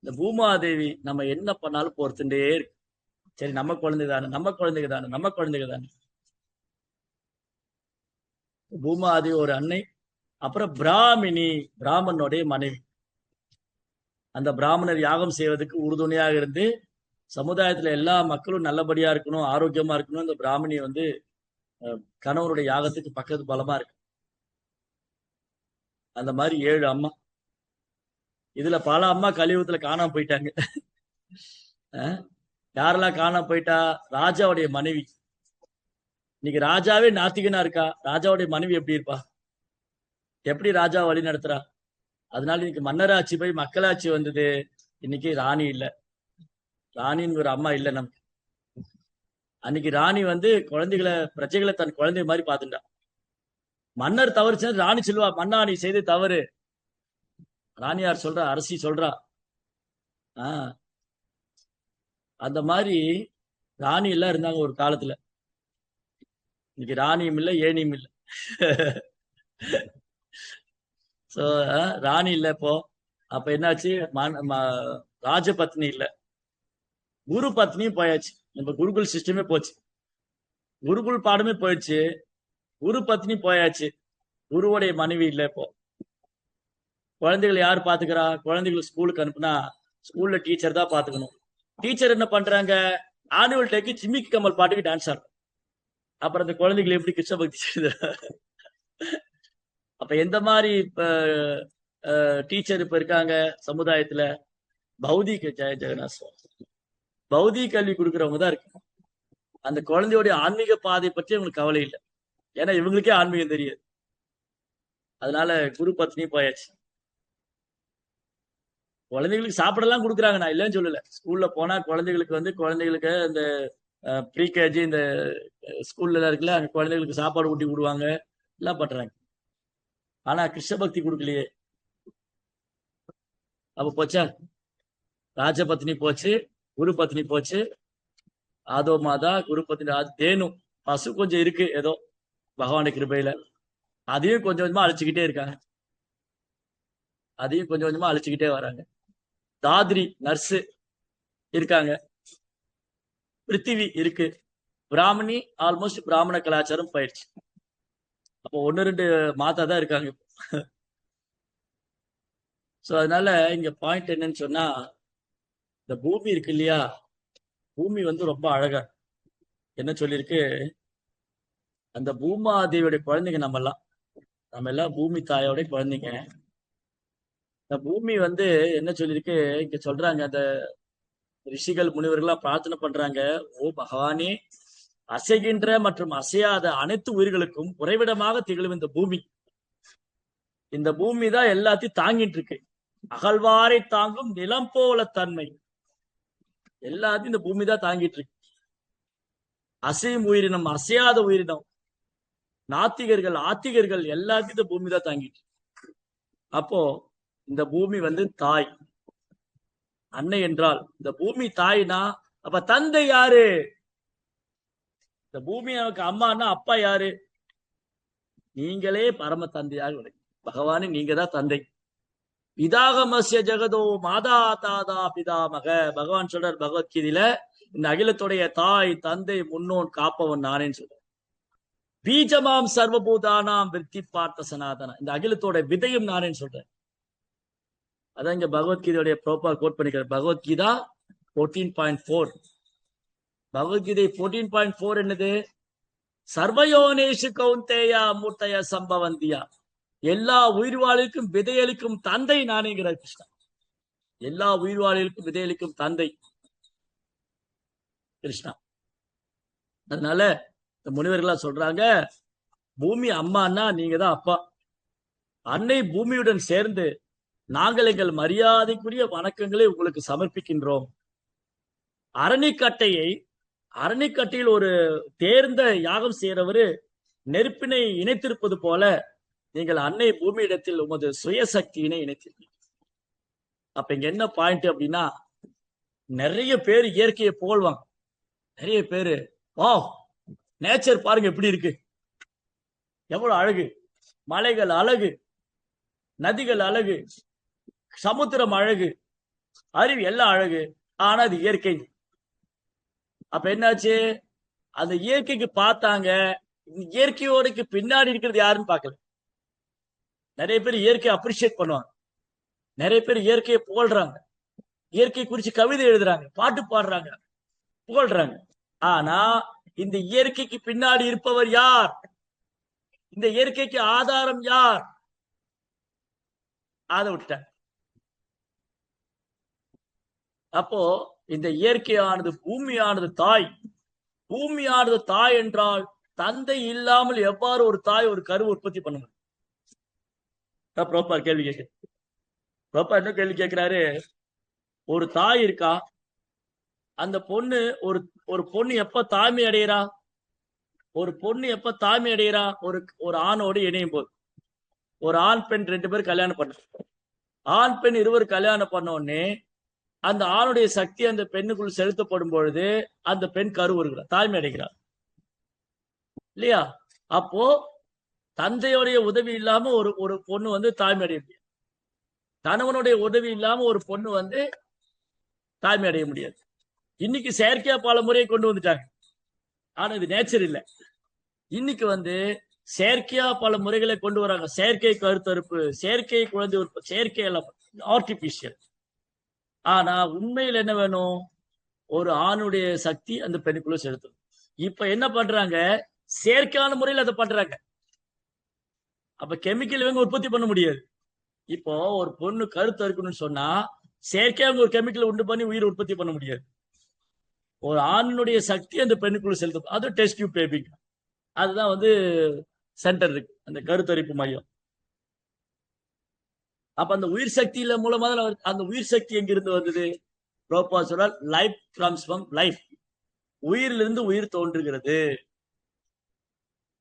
இந்த பூமாதேவி நம்ம என்ன பண்ணாலும் பொறுத்துட்டே இருக்கு. சரி, நம்ம குழந்தை தானே, நம்ம குழந்தைங்க தானே, நம்ம குழந்தைங்க தானே. பூமாதேவி ஒரு அன்னை. அப்புறம் பிராமினி, பிராமணனுடைய மனைவி. அந்த பிராமணர் யாகம் செய்வதற்கு உறுதுணையாக இருந்து சமுதாயத்துல எல்லா மக்களும் நல்லபடியா இருக்கணும், ஆரோக்கியமா இருக்கணும். இந்த பிராமணி வந்து கணவனுடைய யாகத்துக்கு பக்கத்து பலமா இருக்கு. அந்த மாதிரி 7 அம்மா. இதுல பல அம்மா கலியுகத்துல காணாம போயிட்டாங்க. யாரெல்லாம் காணாம போயிட்டா? ராஜாவுடைய மனைவி. இன்னைக்கு ராஜாவே நாத்திகனா இருக்கா. ராஜாவுடைய மனைவி எப்படி இருப்பா? எப்படி ராஜா வழி நடத்துறா? அதனால இன்னைக்கு மன்னராட்சி போய் மக்களாட்சி வந்தது. இன்னைக்கு ராணி இல்ல. ராணின்னு ஒரு அம்மா இல்ல நமக்கு. அன்னைக்கு ராணி வந்து குழந்தைகளை, பிரஜைகளை தன் குழந்தை மாதிரி பாத்துட்டா. மன்னர் தவறு ராணி சொல்லுவா, மன்னா நீ செய்து தவறு. ராணியார் சொல்றா, அரசி சொல்றா. அந்த மாதிரி ராணி எல்லாம் இருந்தாங்க ஒரு காலத்துல. இன்னைக்கு ராணியும் இல்லை, ஏனியும் இல்லை. சோ ராணி இல்ல இப்போ. அப்ப என்னாச்சு? ராஜபத்னி இல்ல, குரு பத்னியும் போயாச்சு. நம்ம குருகுல் சிஸ்டமே போச்சு, குருகுல் பாடமே போயிடுச்சு, குரு பத்னி போயாச்சு. குருவுடைய மனைவி இல்ல இப்போ. குழந்தைகளை யார் பாத்துக்கிறா? குழந்தைகளை ஸ்கூலுக்கு அனுப்புனா ஸ்கூல்ல டீச்சர் தான் பாத்துக்கணும். டீச்சர் என்ன பண்றாங்க? ஆனுவல் டேக்கு சிம்மிக்கு கமல் பாட்டுக்கு டான்ஸ் ஆடுறோம். அப்புறம் அந்த குழந்தைகளை எப்படி கிருஷ்ண பக்தி செய்யுது? அப்ப எந்த மாதிரி டீச்சர் இப்ப இருக்காங்க சமுதாயத்துல? பௌதிக ஜெகநாத் பௌதிக கல்வி கொடுக்கறவங்க தான் இருக்கு. அந்த குழந்தையோடைய ஆன்மீக பாதை பற்றி அவங்களுக்கு கவலை இல்லை. ஏன்னா இவங்களுக்கே ஆன்மீகம் தெரியாது. அதனால குரு பத்னி போயாச்சு. குழந்தைகளுக்கு சாப்பிடலாம் கொடுக்குறாங்க, நான் இல்லைன்னு சொல்லல. ஸ்கூல்ல போனா குழந்தைகளுக்கு வந்து குழந்தைகளுக்கு இந்த ப்ரீ கேஜி இந்த ஸ்கூல்ல எல்லாம் இருக்குல்ல, அங்க குழந்தைகளுக்கு சாப்பாடு ஊட்டி விடுவாங்க, எல்லாம் பண்றாங்க. ஆனா கிருஷ்ண பக்தி கொடுக்கலையே. அப்ப போச்சா? ராஜபத்னி போச்சு, குரு பத்னி போச்சு. ஆதோ மாதா குரு பத்னி தேனு பசு கொஞ்சம் இருக்கு ஏதோ பகவானுடைய கிருபையில. அதையும் கொஞ்சம் கொஞ்சமா அழிச்சுக்கிட்டே இருக்காங்க. அதையும் கொஞ்சம் கொஞ்சமா அழிச்சுக்கிட்டே வராங்க. தாத்ரி நர்ஸ் இருக்காங்க. பிருத்திவி இருக்கு. பிராமணி ஆல்மோஸ்ட் பிராமண கலாச்சாரம் போயிடுச்சு. அப்போ 1-2 மாதா தான் இருக்காங்க. சோ அதனால இங்க பாயிண்ட் என்னன்னு சொன்னா, இந்த பூமி இருக்கு இல்லையா, பூமி வந்து ரொம்ப அழகா என்ன சொல்லியிருக்கு? அந்த பூமாதேவியோட குழந்தைங்க நம்ம எல்லாம் பூமி தாயோட குழந்தைங்க. இந்த பூமி வந்து என்ன சொல்லியிருக்கு இங்க சொல்றாங்க, அந்த ரிஷிகள் முனிவர்கள்லாம் பிரார்த்தனை பண்றாங்க, ஓ பகவானே, அசைகின்ற மற்றும் அசையாத அனைத்து உயிர்களுக்கும் உறைவிடமாக திகழும் இந்த பூமி. இந்த பூமி தான் எல்லாத்தையும் தாங்கிட்டு இருக்கு. அகழ்வாரை தாங்கும் நிலம் போல தன்மை. எல்லாத்தையும் இந்த பூமி தான் தாங்கிட்டு இருக்கு. அசையும் உயிரினம், அசையாத உயிரினம், நாத்திகர்கள், ஆத்திகர்கள் எல்லாத்தையும் இந்த பூமி தான் தாங்கிட்டு. அப்போ இந்த பூமி வந்து தாய், அன்னை என்றால் இந்த பூமி தாய்னா அப்ப தந்தை யாரு? இந்த பூமி நமக்கு அம்மானா அப்பா யாரு? நீங்களே பரம தந்தையாக பகவானே, நீங்க தான் தந்தை. பிதாகமஸ்ய ஜெகதோ மாதா தாதா பிதாமக. பகவான் சொல்றார் பகவத்கீதையில, இந்த அகிலத்துடைய தாய் தந்தை முன்னோன் காப்பவன் நானேன்னு சொல்ற. பீஜமாம் சர்வபூதானாம் விருத்தி பார்த்த சனாதன. இந்த அகிலத்தோட விதையும் நானேன்னு சொல்றேன். அதான் இங்க பகவத்கீதையுடைய ப்ரோப்பர் கோட் பண்ணிக்கிறார். பகவத்கீதா 14.4. பகவத்கீதை 14.4 என்னது? சர்வயோனேஷு கௌந்தேயா மூர்த்தய சம்பவந்தியா. எல்லா உயிர்வாழிக்கும் விதையளிக்கும் தந்தை நானேங்கிறார் கிருஷ்ணா. எல்லா உயிர்வாழிகளுக்கும் விதையளிக்கும் தந்தை கிருஷ்ணா. அதனால இந்த முனிவர்களா சொல்றாங்க, பூமி அம்மான்னா நீங்க தான் அப்பா. அன்னை பூமியுடன் சேர்ந்து நாங்கள் எங்கள் மரியாதைக்குரிய வணக்கங்களை உங்களுக்கு சமர்ப்பிக்கின்றோம். அரணிக்கட்டையில் ஒரு தேர்ந்த யாகம் செய்யறவரு நெருப்பினை இணைத்திருப்பது போல நீங்கள் அன்னை பூமியிடத்தில் உமது சுயசக்தியினை இணைத்திருக்கீங்க. அப்ப இங்க என்ன பாயிண்ட் அப்படின்னா, நிறைய பேர் இயற்கையை புகழ்வாங்க. நிறைய பேரு, வா நேச்சர் பாருங்க எப்படி இருக்கு, எவ்வளவு அழகு, மலைகள் அழகு, நதிகள் அழகு, சமுத்திரம் அழகு, அருவி எல்லாம் அழகு. ஆனா அது இயற்கை. அப்ப என்னாச்சு? அந்த இயற்கைக்கு பார்த்தாங்க, இயற்கையோடைக்கு பின்னாடி இருக்கிறது யாருன்னு பார்க்கல. நிறைய பேர் இயற்கையை அப்ரிஷியேட் பண்ணுவாங்க, நிறைய பேர் இயற்கையை புகழ்றாங்க, இயற்கை குறிச்சு கவிதை எழுதுறாங்க, பாட்டு பாடுறாங்க, புகழ்றாங்க. ஆனா இந்த இயற்கைக்கு பின்னாடி இருப்பவர் யார்? இந்த இயற்கைக்கு ஆதாரம் யார்? அதை விட்டாங்க. அப்போ இந்த இயற்கையானது, பூமியானது தாய். பூமியானது தாய் என்றால் தந்தை இல்லாமல் எவ்வாறு ஒரு தாய் ஒரு கரு உற்பத்தி பண்ண முடியும்? கேள்வி கேட்க என்ன கேள்வி கேட்கிறாரு? ஒரு தாய் இருக்கா, அந்த பொண்ணு ஒரு பொண்ணு எப்ப தாய்மை அடைகிறா? ஒரு பொண்ணு எப்ப தாய்மை அடைகிறா? ஒரு ஆணோடு இணையும் போது. ஒரு ஆண் பெண் 2 பேர் கல்யாணம் பண்ண, ஆண் பெண் இருவர் கல்யாணம் பண்ண உடனே அந்த ஆணுடைய சக்தி அந்த பெண்ணுக்குள் செலுத்தப்படும் பொழுது அந்த பெண் கருவுறுகிறார், தாய்மை அடைகிறார் இல்லையா? அப்போ தந்தையுடைய உதவி இல்லாம ஒரு பொண்ணு வந்து தாய்மை அடைய முடியாது. கணவனுடைய உதவி இல்லாம ஒரு பொண்ணு வந்து தாய்மை அடைய முடியாது. இன்னைக்கு செயற்கையா பல முறையை கொண்டு வந்துட்டாங்க, ஆனா இது நேச்சர் இல்லை. இன்னைக்கு வந்து செயற்கையா பல முறைகளை கொண்டு வராங்க. செயற்கை கருத்தறுப்பு, செயற்கை குழந்தை உற்பத்தி, செயற்கை எல்லாம் ஆர்டிபிஷியல். ஆனா உண்மையில் என்ன வேணும்? ஒரு ஆணுடைய சக்தி அந்த பெண்ணுக்குள்ள செலுத்தும். இப்ப என்ன பண்றாங்க? செயற்கையான முறையில் அதை பண்றாங்க. அப்ப கெமிக்கல் இவங்க உற்பத்தி பண்ண முடியாது. இப்போ ஒரு பொண்ணு கருத்து இருக்கணும்னு சொன்னா செயற்கையாக ஒரு கெமிக்கல் உண்டு பண்ணி உயிர் உற்பத்தி பண்ண முடியாது. ஒரு ஆணுடைய சக்தி அந்த பெண்ணுக்குள்ள செலுத்தும். அது டெஸ்ட் டியூப் பேபிங். அதுதான் வந்து சென்டர் இருக்கு, அந்த கருத்தரிப்பு மையம். அப்ப அந்த உயிர் சக்தியில மூலமா அந்த உயிர் சக்தி எங்கிருந்து வந்தது? சொல்றார், லைஃப் கம்ஸ் ஃப்ரம் லைஃப். உயிரிலிருந்து உயிர் தோன்றுகிறது.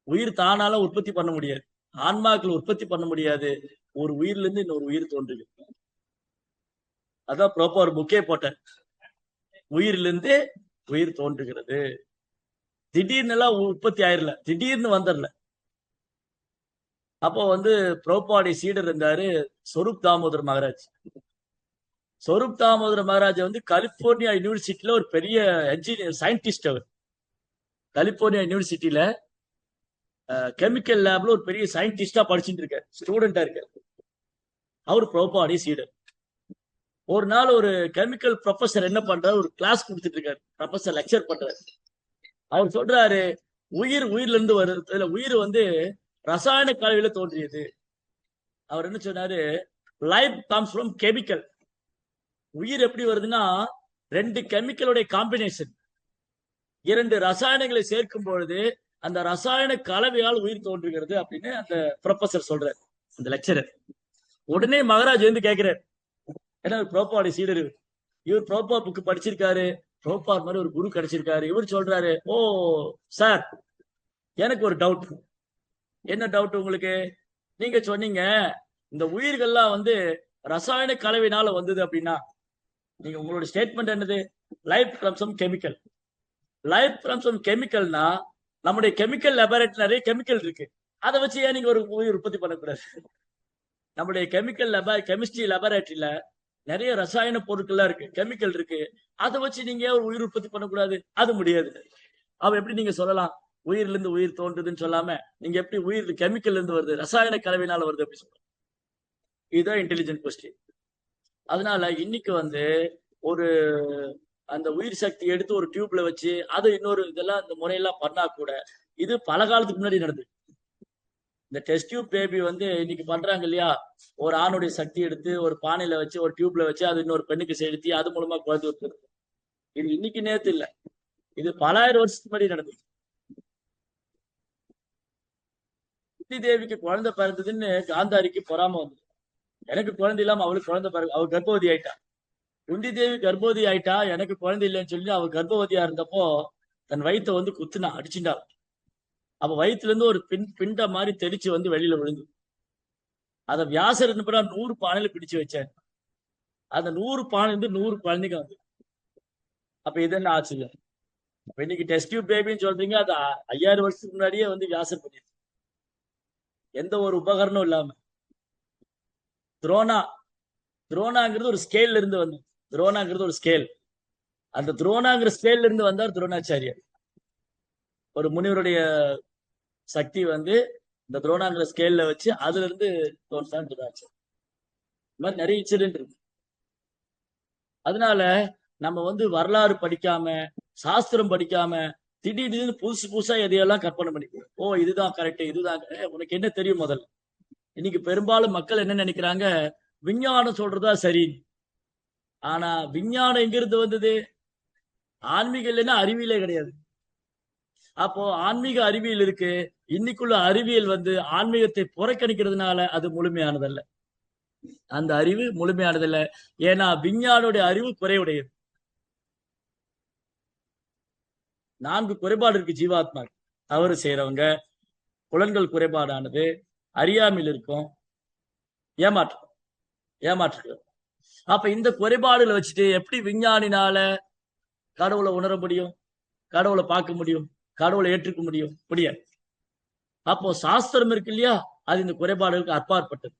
உயிர் தானால உற்பத்தி பண்ண முடியாது, ஆன்மாக்கள் உற்பத்தி பண்ண முடியாது. ஒரு உயிரிலிருந்து இன்னொரு உயிர் தோன்றுகிறது. அதான் ப்ராப்பர் புக்கே போட்ட, உயிரிலிருந்து உயிர் தோன்றுகிறது. திடீர்னு எல்லாம் உற்பத்தி ஆயிரல, திடீர்னு வந்துடல. அப்போ வந்து புரோபாடி சீடர் இருந்தாரு சொரூப் தாமோதர் மகாராஜ். சொரூப் தாமோதர் மகாராஜ் வந்து கலிபோர்னியா யூனிவர்சிட்டியில ஒரு பெரிய என்ஜினியர், சயின்டிஸ்ட். அவர் கலிபோர்னியா யூனிவர்சிட்டியில கெமிக்கல் லேப்ல ஒரு பெரிய சயின்டிஸ்டா படிச்சுட்டு இருக்காரு, ஸ்டூடெண்டா இருக்காரு. அவர் புரோபாடி சீடர். ஒரு நாள் ஒரு கெமிக்கல் ப்ரொஃபசர் என்ன பண்றாரு, ஒரு கிளாஸ் கொடுத்துட்டு இருக்காரு. ப்ரொஃபசர் லெக்சர் பண்றாரு. அவர் சொல்றாரு, உயிர்ல இருந்து வருது. உயிர் வந்து ரசாயன கலவையில தோன்றியது. அவர் என்ன சொன்னாரு, லைஃப் கம்ஸ் ஃப்ரம் கெமிக்கல். உயிர் எப்படி வருதுன்னா, 2 கெமிக்கலுடைய காம்பினேஷன், 2 ரசாயனங்களை சேர்க்கும் பொழுது அந்த ரசாயன கலவையால் உயிர் தோன்றுகிறது அப்படின்னு அந்த ப்ரொஃபசர் சொல்றாரு, அந்த லெக்சரர். உடனே மகாராஜ் வந்து கேட்கிறார், ஏன்னா ப்ரோப்பாடி சீடர், இவர் ப்ரோப்பா புக் படிச்சிருக்காரு, ப்ரோப்பா மாதிரி ஒரு குரு கிடைச்சிருக்காரு. இவர் சொல்றாரு, ஓ சார், எனக்கு ஒரு டவுட். என்ன டவுட் உங்களுக்கு? நீங்க சொன்னீங்க இந்த உயிர்கள்லாம் வந்து ரசாயன கலவையினால வந்தது அப்படின்னா, நீங்க உங்களோட ஸ்டேட்மெண்ட் என்னது? Life from some chemical. Life from some கெமிக்கல்னா, நம்முடைய கெமிக்கல் லெபார்டரி நிறைய கெமிக்கல் இருக்கு, அதை வச்சு ஏன் நீங்க ஒரு உயிர் உற்பத்தி பண்ணக்கூடாது? நம்முடைய கெமிஸ்ட்ரி லெபார்டரியில நிறைய ரசாயன பொருட்கள்லாம் இருக்கு, கெமிக்கல் இருக்கு, அதை வச்சு நீங்க ஒரு உயிர் உற்பத்தி பண்ணக்கூடாது? அது முடியாது. அவ எப்படி நீங்க சொல்லலாம் உயிர்ல இருந்து உயிர் தோன்றுதுன்னு சொல்லாம, நீங்க எப்படி உயிர் கெமிக்கல் இருந்து வருது, ரசாயன கலவையினால வருது அப்படி சொல்றோம்? இதுதான் இன்டெலிஜென்ட் கொஸ்டின். அதனால இன்னைக்கு வந்து ஒரு அந்த உயிர் சக்தி எடுத்து ஒரு டியூப்ல வச்சு அது இன்னொரு இதெல்லாம் இந்த முறையெல்லாம் பண்ணா கூட, இது பல காலத்துக்கு முன்னாடி நடந்தது. இந்த டெஸ்ட் டியூப் பேபி வந்து இன்னைக்கு பண்றாங்க இல்லையா, ஒரு ஆணுடைய சக்தி எடுத்து ஒரு பானையில வச்சு ஒரு டியூப்ல வச்சு அது இன்னொரு பெண்ணுக்கு செலுத்தி அது மூலமா குழந்தை வைக்கிறது. இது இன்னைக்கு நேத்து இல்ல, இது பல ஆயிரம் வருஷத்துக்கு முன்னாடி நடந்தது. குந்தி தேவிக்கு குழந்தை பிறந்ததுன்னு காந்தாரிக்கு பொறாம வந்தது. எனக்கு குழந்தை இல்லாம அவளுக்கு குழந்தை பிறகு அவள் கர்ப்பவதி ஆயிட்டா. குந்தி தேவி கர்ப்பவதி ஆயிட்டா, எனக்கு குழந்தை இல்லைன்னு சொல்லி அவள் கர்ப்பவதியா இருந்தப்போ தன் வயித்தை வந்து குத்துனா, அடிச்சுட்டா. அப்ப வயிற்றுல இருந்து ஒரு பிண்ட மாதிரி தெளிச்சு வந்து வெளியில விழுந்து, அதை வியாசர் என்ன பண்ணா 100 பானையில பிடிச்சு வச்சார். அந்த 100 பானை இருந்து 100 குழந்தைங்க வந்து. அப்ப இது என்ன ஆச்சுங்க? அப்ப இன்னைக்கு டெஸ்ட் டியூப் பேபின்னு சொல்றீங்க, அது 5000 வருஷத்துக்கு முன்னாடியே வந்து வியாசர் பண்ணிருக்கு, எந்த ஒரு உபகரணம் இல்லாம. துரோணா, துரோணாங்கிறது ஒரு ஸ்கேல்ல இருந்து வந்து, துரோணாங்கிறது ஒரு ஸ்கேல், அந்த துரோணாங்கிற ஸ்கேல்ல இருந்து வந்தார் துரோணாச்சாரியர். ஒரு முனிவருடைய சக்தி வந்து இந்த துரோணாங்கிற ஸ்கேல்ல வச்சு அதுல இருந்து தோன்றான் துரோணாச்சாரியர். இந்த மாதிரி நிறைய இன்சிடென்ட் இருக்கு. அதனால நம்ம வந்து வரலாறு படிக்காம, சாஸ்திரம் படிக்காம, திடீர்னு புதுசு புதுசா எதையெல்லாம் கற்பனை பண்ணிக்கிறோம். ஓ இதுதான் கரெக்ட், இதுதான் உனக்கு என்ன தெரியும் முதல்ல? இன்னைக்கு பெரும்பாலும் மக்கள் என்ன நினைக்கிறாங்க, விஞ்ஞானம் சொல்றதா சரி. ஆனா விஞ்ஞானம் எங்கிருந்து வந்தது? ஆன்மீகம் இல்லைன்னா அறிவியலே கிடையாது. அப்போ ஆன்மீக அறிவியல் இருக்கு. இன்னைக்குள்ள அறிவியல் வந்து ஆன்மீகத்தை புறக்கணிக்கிறதுனால அது முழுமையானதல்ல. அந்த அறிவு முழுமையானதல்ல. ஏன்னா விஞ்ஞானுடைய அறிவு குறைவுடையது. 4 குறைபாடு இருக்கு ஜீவாத்மா. தவறு செய்யறவங்க, புலன்கள் குறைபாடானது, அறியாமையில் இருக்கும், ஏமாற்று. அப்ப இந்த குறைபாடுகளை வச்சுட்டு எப்படி விஞ்ஞானினால கடவுளை உணர முடியும், கடவுளை பார்க்க முடியும், கடவுளை ஏற்றுக்க முடியாது. அப்போ சாஸ்திரம் இருக்கு இல்லையா, அது இந்த குறைபாடுகளுக்கு அப்பாற்பட்டது.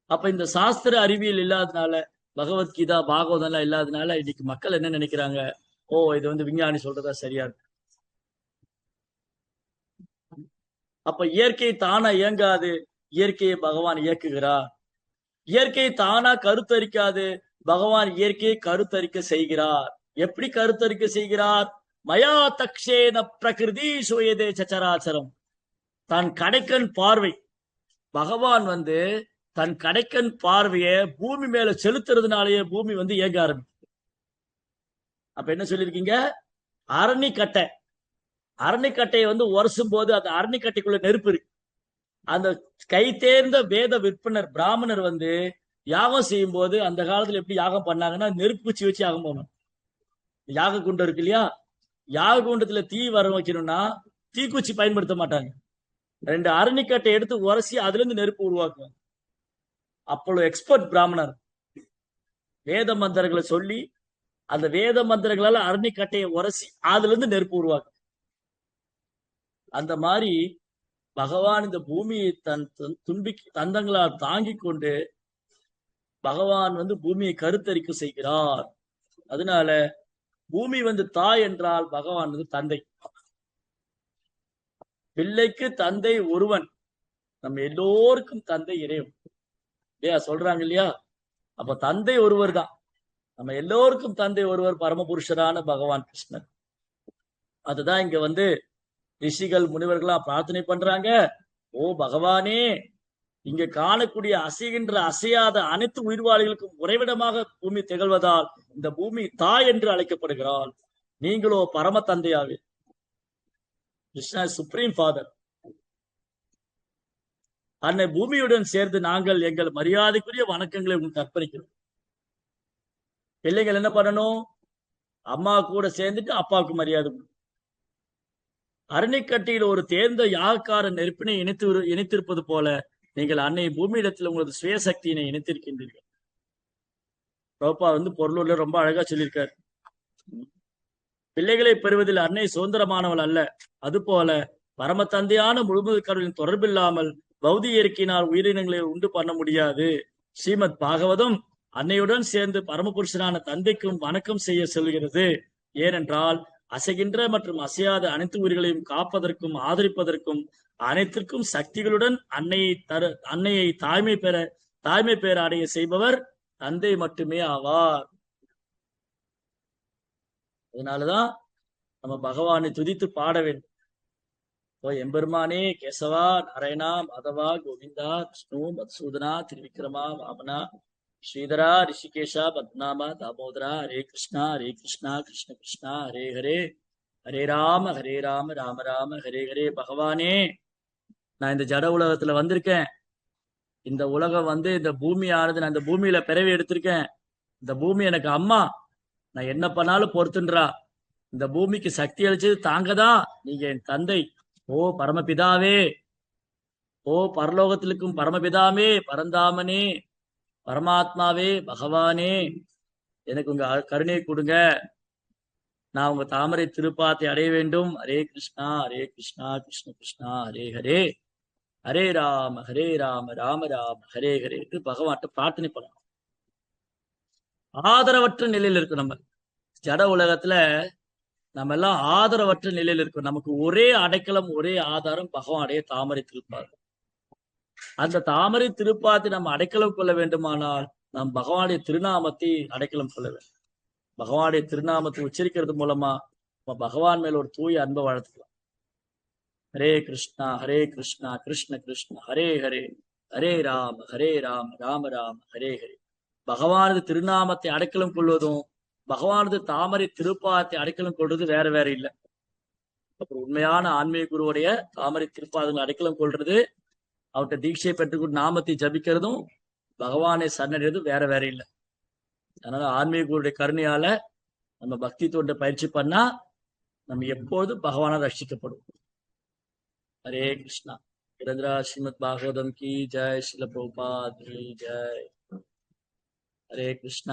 அப்ப இந்த சாஸ்திர அறிவியல் இல்லாதனால, பகவத்கீதா பாகவதம் எல்லாம் இல்லாதனால இன்னைக்கு மக்கள் என்ன நினைக்கிறாங்க, ஓ இது வந்து விஞ்ஞானி சொல்றதா சரியா இருக்கு. அப்ப இயற்கை தானா இயங்காது, இயற்கையை பகவான் இயக்குகிறார். இயற்கை தானா கருத்தரிக்காது, பகவான் இயற்கையை கருத்தரிக்க செய்கிறார். எப்படி கருத்தரிக்க செய்கிறார்? மயா தக்ஷேன பிரகிருதி சுயதே சச்சராச்சரம். தன் கடைக்கண் பார்வை, பகவான் வந்து தன் கடைக்கண் பார்வையை பூமி மேல செலுத்துறதுனாலேயே பூமி வந்து இயங்க ஆரம்பிக்கும். அப்ப என்ன சொல்லிருக்கீங்க? அரணிக்கட்டை, அரணிக்கட்டையை வந்து உரசும் போது அந்த அரணிக்கட்டைக்குள்ள நெருப்பு இருக்கு. அந்த கை தேர்ந்த வேத விற்பனர் பிராமணர் வந்து யாகம் செய்யும் போது, அந்த காலத்துல எப்படி யாகம் பண்ணாங்கன்னா, நெருப்பு குச்சி வச்சு யாகம் பண்ணணும். யாக குண்டம் இருக்கு இல்லையா, யாக குண்டத்துல தீ வர வைக்கணும்னா தீக்குச்சி பயன்படுத்த மாட்டாங்க. 2 அரணிக்கட்டை எடுத்து உரசி அதுல இருந்து நெருப்பு உருவாக்குவாங்க. அப்போ எக்ஸ்பர்ட் பிராமணர் வேத மந்திரங்களை சொல்லி, அந்த வேத மந்திரங்களால அரணிக்கட்டையை உரசி அதுல இருந்து நெருப்பு உருவாக்கும். அந்த மாதிரி பகவான் இந்த பூமியை தன் தந்தங்களால் தாங்கி கொண்டு பகவான் வந்து பூமியை கருத்தரிக்க செய்கிறார். அதனால பூமி வந்து தாய் என்றால் பகவான் வந்து தந்தை. பிள்ளைக்கு தந்தை ஒருவன், நம்ம எல்லோருக்கும் தந்தை இறைவன் இல்லையா சொல்றாங்க இல்லையா. அப்ப தந்தை ஒருவர் தான், நம்ம எல்லோருக்கும் தந்தை ஒருவர், பரமபுருஷரான பகவான் கிருஷ்ணன். அதுதான் இங்க வந்து ரிஷிகள் முனிவர்கள்லாம் பிரார்த்தனை பண்றாங்க. ஓ பகவானே, இங்க காணக்கூடிய அசைகின்ற அசையாத அனைத்து உயிர்வாளிகளுக்கும் உறைவிடமாக பூமி திகழ்வதால் இந்த பூமி தாய் என்று அழைக்கப்படுகிறாள். நீங்களோ பரம தந்தையாவே. Krishna supreme father. அன்னை பூமியுடன் சேர்ந்து நாங்கள் எங்கள் மரியாதைக்குரிய வணக்கங்களை உங்களுக்கு அர்ப்பணிக்கிறோம். பிள்ளைகள் என்ன பண்ணணும்? அம்மா கூட சேர்ந்துட்டு அப்பாவுக்கு மரியாதை. அரணிக்கட்டியில் ஒரு தேர்ந்த யாகக்கார நெருப்பினை இணைத்திருப்பது போல நீங்கள் அன்னை பூமியிடத்தில் உங்களது சுயசக்தியினை இணைத்திருக்கின்றீர்கள். ரோப்பா பொருளூர்ல ரொம்ப அழகா சொல்லியிருக்காரு. பிள்ளைகளை பெறுவதில் அன்னை சுதந்திரமானவள் அல்ல. அது போல பரம தந்தையான முழுமுது கடவுளின் தொடர்பில்லாமல் பௌதிக இயற்கையினால் உயிரினங்களை உண்டு பண்ண முடியாது. ஸ்ரீமத் பாகவதம் அன்னையுடன் சேர்ந்து பரமபுருஷனான தந்தைக்கும் வணக்கம் செய்ய சொல்கிறது. ஏனென்றால் அசைகின்ற மற்றும் அசையாத அனைத்து உயிர்களையும் காப்பதற்கும் ஆதரிப்பதற்கும் அனைத்திற்கும் சக்திகளுடன் அன்னையை தாய்மை பெற அடைய செய்பவர் தந்தை மட்டுமே ஆவார். அதனாலதான் நம்ம பகவானை துதித்து பாட வேண்டும். ஓ எம்பெருமானே, கேசவா, நாராயணா, மாதவா, கோவிந்தா, விஷ்ணு, மத்சூதனா, திருவிக்ரமா, வாமனா, ஸ்ரீதரா, ரிஷிகேஷா, பத்நாமா, தாமோதரா, ஹரே கிருஷ்ணா கிருஷ்ண கிருஷ்ணா ஹரே ஹரே, ஹரே ராம ராம ராம ஹரே ஹரே. பகவானே, நான் இந்த ஜட உலகத்துல வந்திருக்கேன். இந்த உலகம் இந்த பூமியானது, நான் இந்த பூமியில பிறவி எடுத்திருக்கேன். இந்த பூமி எனக்கு அம்மா. நான் என்ன பண்ணாலும் பொறுத்துன்றா. இந்த பூமிக்கு சக்தி அளிச்சது தாங்கதான். நீங்க என் தந்தை. ஓ பரமபிதாவே, ஓ பரலோகத்திற்கும் பரமபிதாமே, பரந்தாமனே, பரமாத்மாவே, பகவானே, எனக்கு உங்க கருணை கொடுங்க. நான் உங்க தாமரை திருப்பாத்தை அடைய வேண்டும். ஹரே கிருஷ்ணா கிருஷ்ண கிருஷ்ணா ஹரே ஹரே, ஹரே ராம ராம ராம ஹரே ஹரே என்று பகவான்கிட்ட பிரார்த்தனை பண்ணணும். ஆதரவற்ற நிலையில் இருக்கு. நம்ம ஜட உலகத்துல நம்ம எல்லாம் ஆதரவற்ற நிலையில் இருக்கும். நமக்கு ஒரே அடைக்கலம், ஒரே ஆதாரம் பகவானுடைய தாமரை திருப்பார். அந்த தாமரை திருப்பாத்தை நம்ம அடைக்கலம் கொள்ள வேண்டுமானால் நாம் பகவானுடைய திருநாமத்தை அடைக்கலம் கொள்ள வேண்டும். பகவானுடைய திருநாமத்தை உச்சரிக்கிறது மூலமா நம்ம பகவான் மேல ஒரு தூய அன்பை வளர்த்துக்கலாம். ஹரே கிருஷ்ணா கிருஷ்ண கிருஷ்ண ஹரே ஹரே, ஹரே ராம ராம ராம ஹரே ஹரே. பகவானது திருநாமத்தை அடைக்கலம் கொள்வதும் பகவானது தாமரை திருப்பாதத்தை அடைக்கலம் கொள்வது வேற வேற இல்லை. அப்புறம் உண்மையான ஆன்மீக குருவுடைய தாமரை திருப்பாதங்கள் அடைக்கலம் கொள்றது, அவர்கிட்ட தீட்சை பெற்றுக்கொண்டு நாமத்தை ஜபிக்கிறதும் பகவானை சரணடைறது வேற வேற இல்லை. அதனால ஆன்மீக குருடைய கருணையால நம்ம பக்தி தொண்டை பயிற்சி பண்ணா நம்ம எப்போதும் பகவானால் ரட்சிக்கப்படும். ஹரே கிருஷ்ணா. நிரந்தரா ஸ்ரீமத் பாகவதம் கி ஜெய், ஸ்ரீல பிரபுபாத் கி ஜெய். ஹரே கிருஷ்ணா.